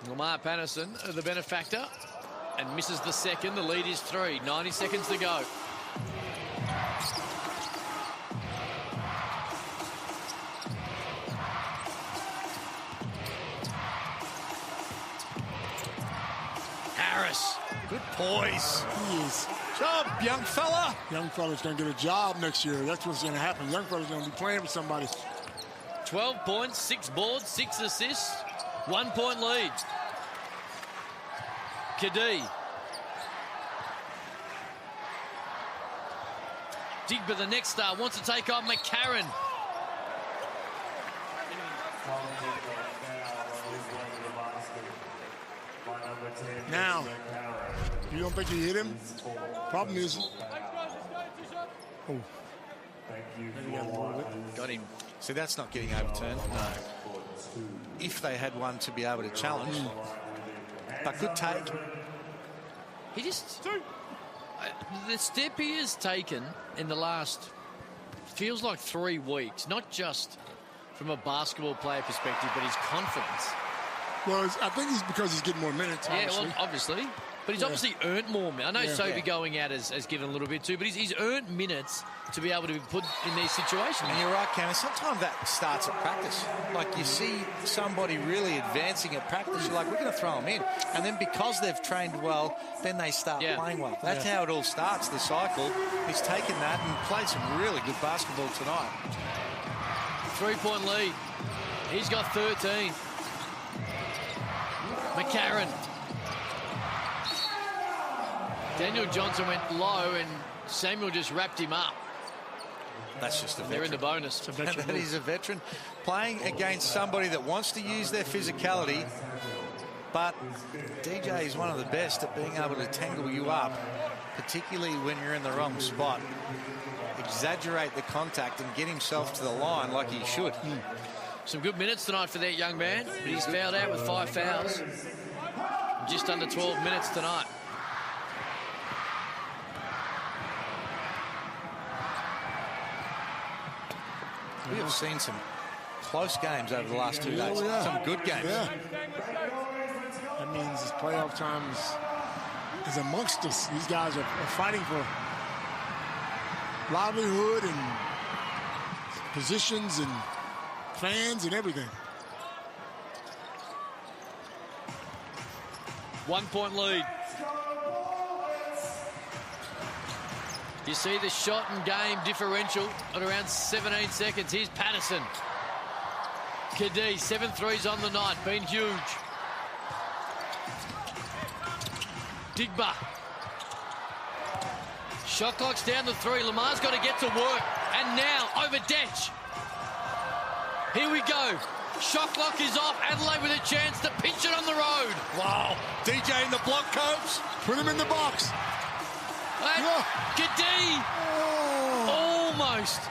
Lamar Patterson, the benefactor, and misses the second. The lead is 3. 90 seconds to go. Harris. Good poise. He is. Job, young fella. Young fella's going to get a job next year. That's what's going to happen. Young fella's going to be playing with somebody. 12 points, 6 boards, 6 assists, 1 point lead. Kadee. Digba, the next star, wants to take on McCarron. Now, you don't think he hit him? Problem is, got him. See, that's not getting overturned. No. If they had one to be able to challenge, but good take. He just... the step he has taken in the last, feels like 3 weeks, not just from a basketball player perspective, but his confidence. Well, I think it's because he's getting more minutes, obviously. Yeah, well, obviously. But he's obviously earned more minutes. I know Sobe going out has given a little bit too, but he's earned minutes to be able to be put in these situations. And you're right, Cam. Sometimes that starts at practice. Like you see somebody really advancing at practice, you're like, we're going to throw them in. And then because they've trained well, then they start playing well. That's how it all starts, the cycle. He's taken that and played some really good basketball tonight. 3-point lead. He's got 13. McCarron. Daniel Johnson went low and Samuel just wrapped him up. That's just a veteran. They're in the bonus. That is a veteran playing against somebody that wants to use their physicality, but DJ is one of the best at being able to tangle you up, particularly when you're in the wrong spot. Exaggerate the contact and get himself to the line like he should. Some good minutes tonight for that young man, but he's fouled out with 5 fouls. Just under 12 minutes tonight. We have seen some close games over the last 2 days. Some good games. Yeah. That means this playoff time is amongst us. These guys are fighting for livelihood and positions and fans and everything. 1-point lead. You see the shot and game differential at around 17 seconds. Here's Patterson. Kadee, 7 threes on the night, been huge. Digba. Shot clock's down to 3. Lamar's got to get to work. And now over Detch. Here we go. Shot clock is off. Adelaide with a chance to pinch it on the road. Wow. DJ in the block, coach. Put him in the box. Kadee. Almost.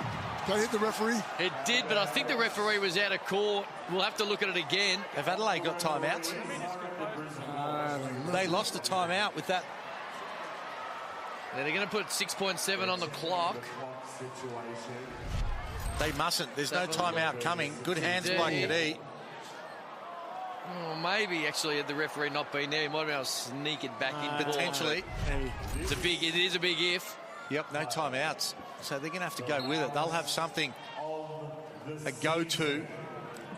Did I hit the referee? It did, but I think the referee was out of court. We'll have to look at it again. Have Adelaide got timeouts? They lost a timeout with that. They're going to put 6.7 on the clock. They mustn't. There's no timeout coming. Good hands by Kadee. Oh, maybe actually had the referee not been there, he might have been able to sneak it back in. Potentially. It is a big if. Yep, no timeouts. So they're going to have to go with it. They'll have something, a go-to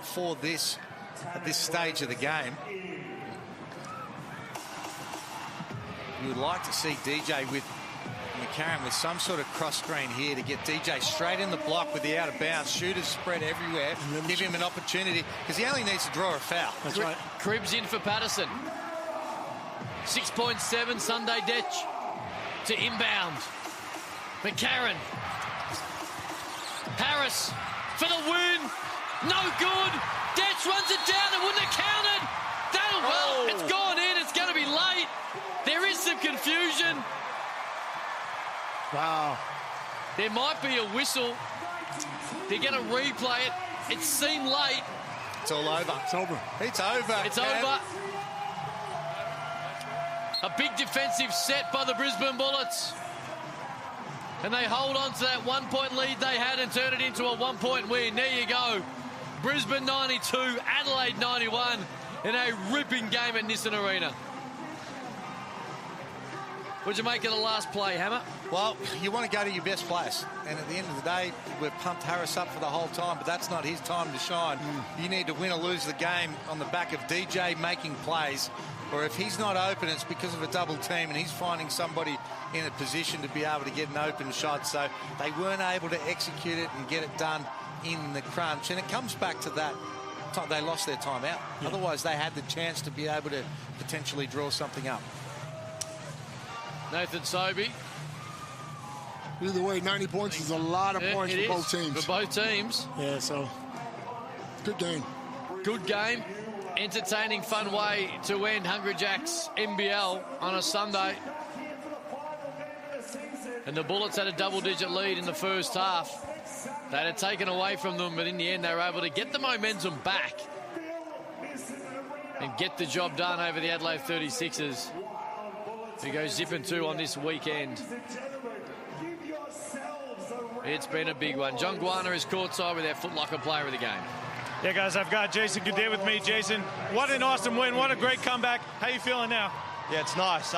for this at this stage of the game. You would like to see DJ with McCarron with some sort of cross screen here to get DJ straight in the block with the out of bounds. Shooters spread everywhere. Give him an opportunity because he only needs to draw a foul. That's right. Cribbs in for Patterson. 6.7 Sunday Detch to inbound. McCarron. Harris for the win. No good. Detch runs it down. It wouldn't have counted. Well, it's gone in. It's going to be late. There is some confusion. Wow. There might be a whistle. They're going to replay it. It seemed late. It's all over. It's over. It's over. It's over. A big defensive set by the Brisbane Bullets. And they hold on to that 1-point lead they had and turn it into a 1-point win. There you go. Brisbane 92, Adelaide 91 in a ripping game at Nissan Arena. What'd you make of the last play, Hammer? Well, you want to go to your best players. And at the end of the day, we've pumped Harris up for the whole time, but that's not his time to shine. You need to win or lose the game on the back of DJ making plays. Or if he's not open, it's because of a double team and he's finding somebody in a position to be able to get an open shot. So they weren't able to execute it and get it done in the crunch. And it comes back to that. They lost their timeout. Yeah. Otherwise, they had the chance to be able to potentially draw something up. Nathan Sobey. Either way, 90 points is a lot of points for both teams. For both teams. Yeah, so good game. Good game. Entertaining, fun way to end Hungry Jack's NBL on a Sunday. And the Bullets had a double-digit lead in the first half. That had taken away from them, but in the end they were able to get the momentum back and get the job done over the Adelaide 36ers, who go zipping 2 on this weekend. It's been a big one. John Guana is courtside with our Foot Locker player of the game. Yeah, guys, I've got Jason Goodday with me. Jason, what an awesome win. What a great comeback. How you feeling now? Yeah, it's nice.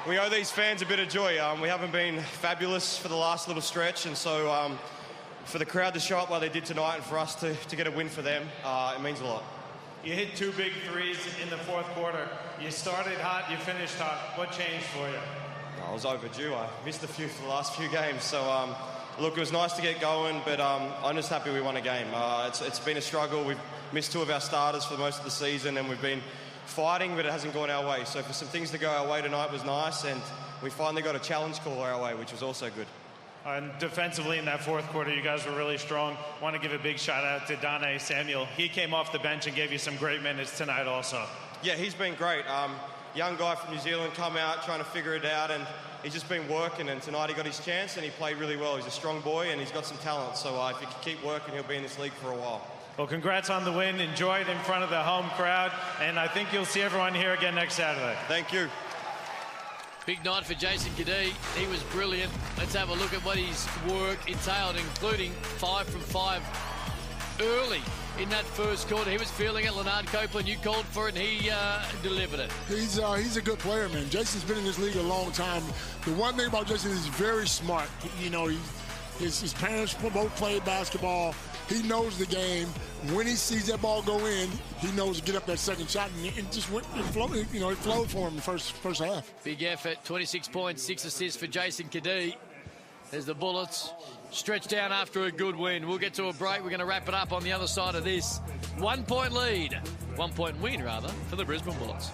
We owe these fans a bit of joy. We haven't been fabulous for the last little stretch, and so for the crowd to show up like they did tonight and for us to get a win for them, it means a lot. You hit 2 big threes in the fourth quarter. You started hot, you finished hot. What changed for you? I was overdue. I missed a few for the last few games, so look, it was nice to get going, but I'm just happy we won a game. It's been a struggle. We've missed 2 of our starters for most of the season, and we've been fighting, but it hasn't gone our way. So for some things to go our way tonight was nice, and we finally got a challenge call our way, which was also good. And defensively in that fourth quarter, you guys were really strong. Want to give a big shout out to Dane Samuel. He came off the bench and gave you some great minutes tonight also. Yeah, he's been great. Young guy from New Zealand, come out trying to figure it out, and he's just been working, and tonight he got his chance and he played really well. He's a strong boy and he's got some talent, so if he can keep working, he'll be in this league for a while. Well, congrats on the win. Enjoy it in front of the home crowd, and I think you'll see everyone here again next Saturday. Thank you. Big night for Jason Goodey. He was brilliant. Let's have a look at what his work entailed, including 5 from 5 early in that first quarter. He was feeling it. Leonard Copeland, you called for it, and he delivered it. He's a good player, man. Jason's been in this league a long time. The one thing about Jason is he's very smart. You know, his parents both played basketball. He knows the game. When he sees that ball go in, he knows to get up that second shot, and it just went, it flowed, you know, it flowed for him in the first half. Big effort, 26 points, 6 assists for Jason Goodey. There's the Bullets stretched down after a good win. We'll get to a break. We're going to wrap it up on the other side of this. 1 point lead, 1 point win rather, for the Brisbane Bullets.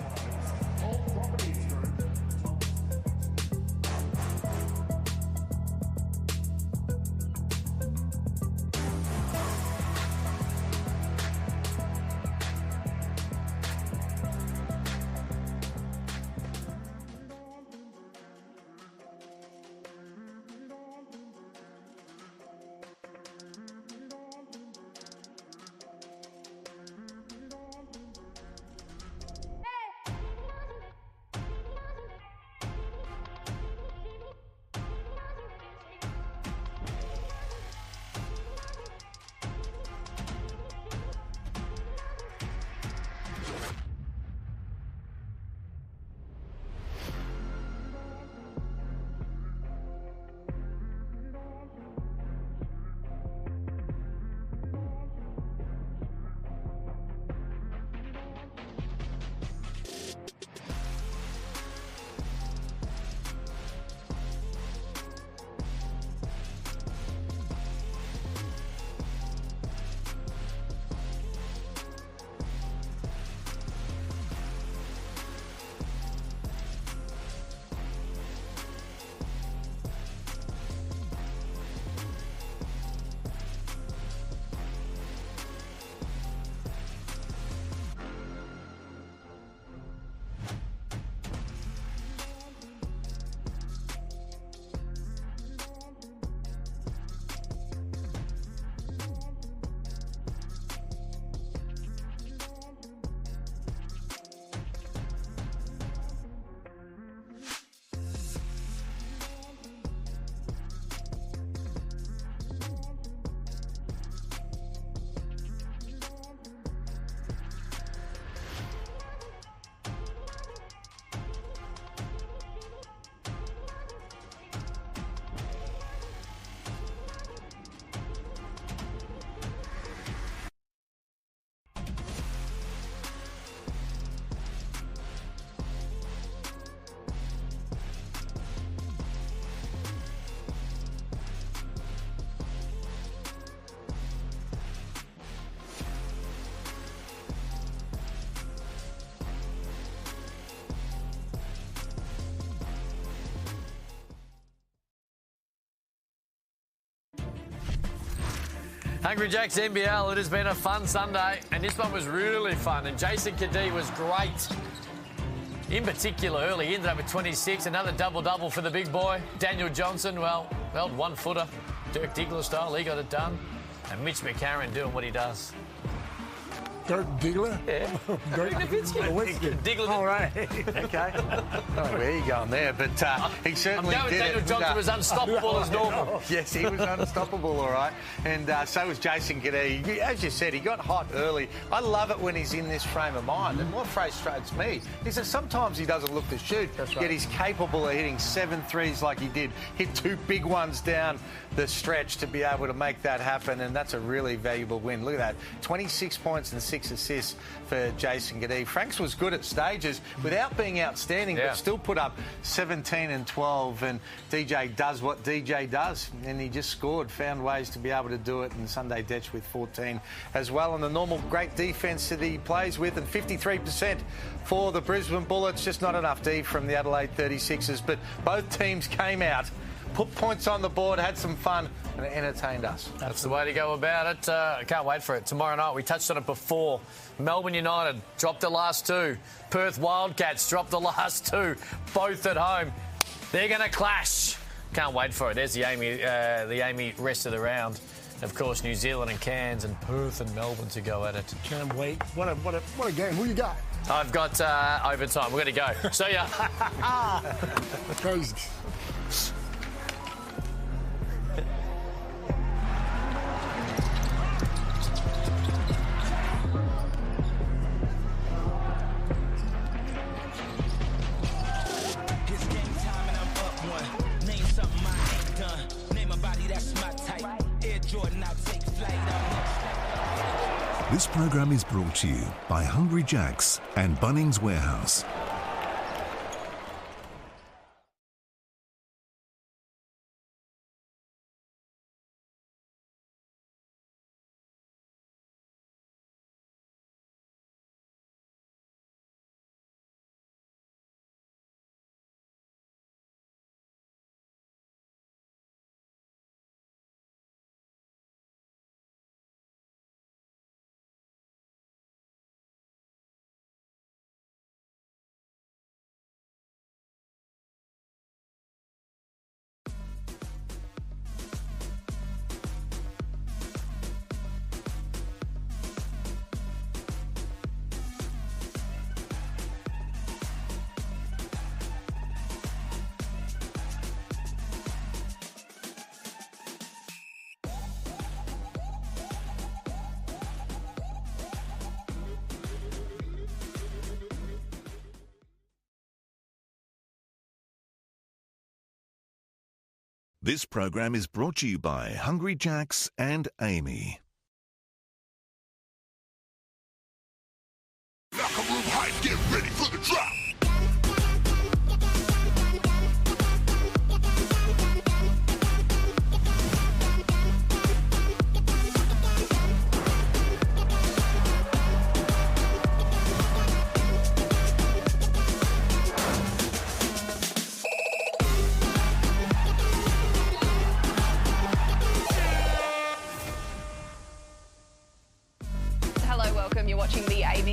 Hungry Jack's NBL, it has been a fun Sunday, and this one was really fun, and Jason Kadee was great. In particular, early, he ended up with 26, another double-double for the big boy. Daniel Johnson, well, one-footer, Dirk Diggler style, he got it done. And Mitch McCarron doing what he does. Dirk Diggler? Yeah. Dirk Diggler. All right. Okay. Where are you going there? But he certainly I'm going did Daniel it. Johnson was unstoppable as normal. Yes, he was unstoppable, all right. And so was Jason Kadee. As you said, he got hot early. I love it when he's in this frame of mind. And what frustrates me is that sometimes he doesn't look to shoot, yet he's capable of hitting 7 threes like he did. Hit 2 big ones down the stretch to be able to make that happen, and that's a really valuable win. Look at that. 26 points and 6 assists for Jason Kadee. Franks was good at stages without being outstanding, but still put up 17 and 12, and DJ does what DJ does, and he just scored, found ways to be able to do it, and Sunday Detch with 14 as well, and the normal great defence that he plays with, and 53% for the Brisbane Bullets, just not enough D from the Adelaide 36ers, but both teams came out, put points on the board, had some fun, and it entertained us. That's the way to go about it. I can't wait for it. Tomorrow night, we touched on it before. Melbourne United dropped the last 2. Perth Wildcats dropped the last 2. Both at home. They're going to clash. Can't wait for it. There's the Amy rest of the round. Of course, New Zealand and Cairns and Perth and Melbourne to go at it. Can't wait. What a game. Who you got? I've got overtime. We're going to go. See ya. Crazy. This program is brought to you by Hungry Jack's and Bunnings Warehouse. This program is brought to you by Hungry Jack's and Amy. Locker room hype, get ready for the drop.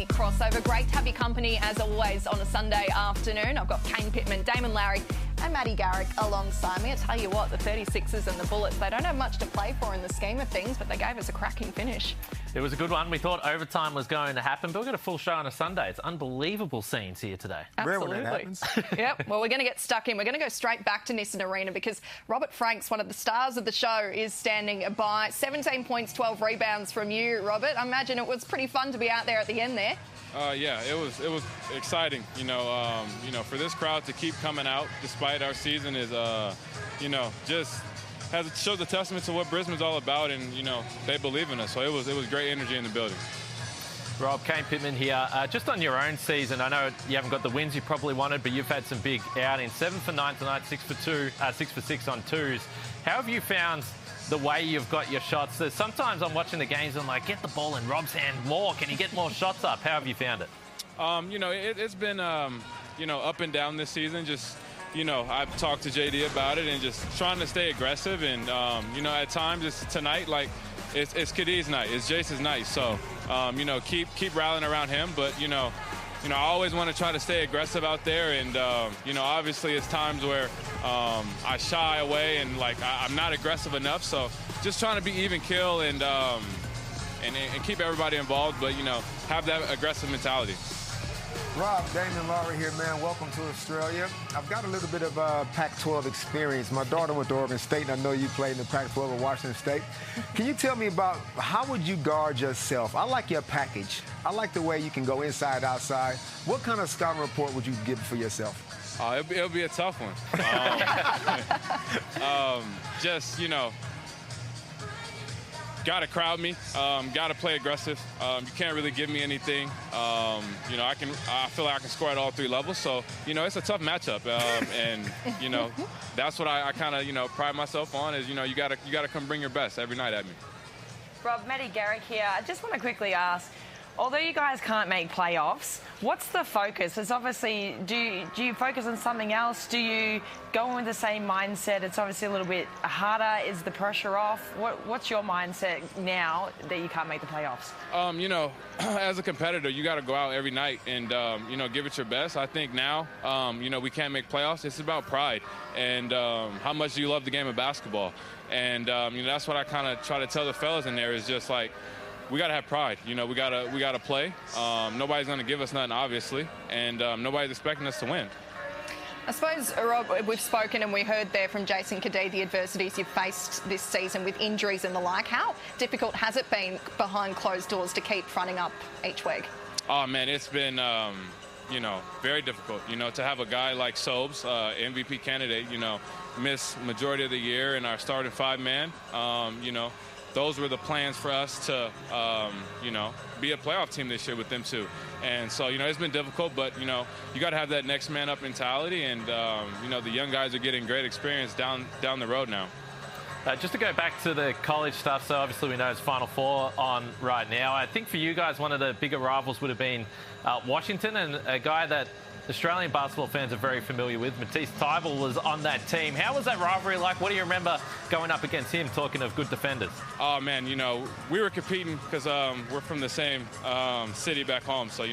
Crossover. Great to have your company as always on a Sunday afternoon. I've got Kane Pittman, Damon Lowry and Matty Garrick alongside me. I tell you what, the 36ers and the Bullets, they don't have much to play for in the scheme of things, but they gave us a cracking finish. It was a good one. We thought overtime was going to happen, but we've got a full show on a Sunday. It's unbelievable scenes here today. Absolutely. Rare when that happens. Yep. Well, we're going to get stuck in. We're going to go straight back to Nissan Arena because Robert Franks, one of the stars of the show, is standing by. 17 points, 12 rebounds from you, Robert. I imagine it was pretty fun to be out there at the end there. Yeah, it was exciting. For this crowd to keep coming out despite our season is, just shows a testament to what Brisbane's all about, and they believe in us. So it was great energy in the building. Rob, Kane Pittman here. Just on your own season, I know you haven't got the wins you probably wanted, but you've had some big outings. 7 for 9 tonight, 6 for 6 on twos. How have you found the way you've got your shots? Sometimes I'm watching the games and I'm like, get the ball in Rob's hand more. Can he get more shots up? How have you found it? It's been, up and down this season. Just, I've talked to JD about it and just trying to stay aggressive. And, at times, tonight, it's Khadi's night, it's Jace's night. So, you know, keep rallying around him. But, you know, I always want to try to stay aggressive out there. And, you know, obviously it's times where I shy away and, like, I'm not aggressive enough. So just trying to be even kill and keep everybody involved, but, you know, have that aggressive mentality. Rob, Damon Lowry here, man. Welcome to Australia. I've got a little bit of Pac-12 experience. My daughter went to Oregon State, and I know you played in the Pac-12 at Washington State. Can you tell me about how would you guard yourself? I like your package. I like the way you can go inside, outside. What kind of scouting report would you give for yourself? It'll be a tough one. Just, you know, got to crowd me, got to play aggressive. You can't really give me anything. You know, I feel like I can score at all 3 levels. So, you know, it's a tough matchup. And, you know, that's what I kind of, you know, pride myself on is, you know, you got to come bring your best every night at me. Rob, Maddie Garrick here. I just want to quickly ask, although you guys can't make playoffs, what's the focus? It's obviously, do you focus on something else? Do you go in with the same mindset? It's obviously a little bit harder. Is the pressure off? What's your mindset now that you can't make the playoffs? You know, as a competitor, you got to go out every night and, you know, give it your best. I think now, you know, we can't make playoffs. It's about pride and how much do you love the game of basketball. And, you know, that's what I kind of try to tell the fellas in there is just like, we got to have pride. You know, we got to play. Nobody's going to give us nothing, obviously, and nobody's expecting us to win. I suppose, Rob, we've spoken and we heard there from Jason Khadi the adversities you've faced this season with injuries and the like. How difficult has it been behind closed doors to keep fronting up each week? Oh, man, it's been, you know, very difficult. You know, to have a guy like Sobes, MVP candidate, you know, miss majority of the year in our starting 5-man, you know, those were the plans for us to, you know, be a playoff team this year with them too. And so, you know, it's been difficult, but, you know, you got to have that next man up mentality. And, you know, the young guys are getting great experience down the road now. Just to go back to the college stuff, so obviously we know it's Final Four on right now. I think for you guys, one of the bigger rivals would have been Washington, and a guy that Australian basketball fans are very familiar with, Matisse Thybulle, was on that team. How was that rivalry like? What do you remember going up against him, talking of good defenders? Oh, man, you know, we were competing because we're from the same city back home. So, you know,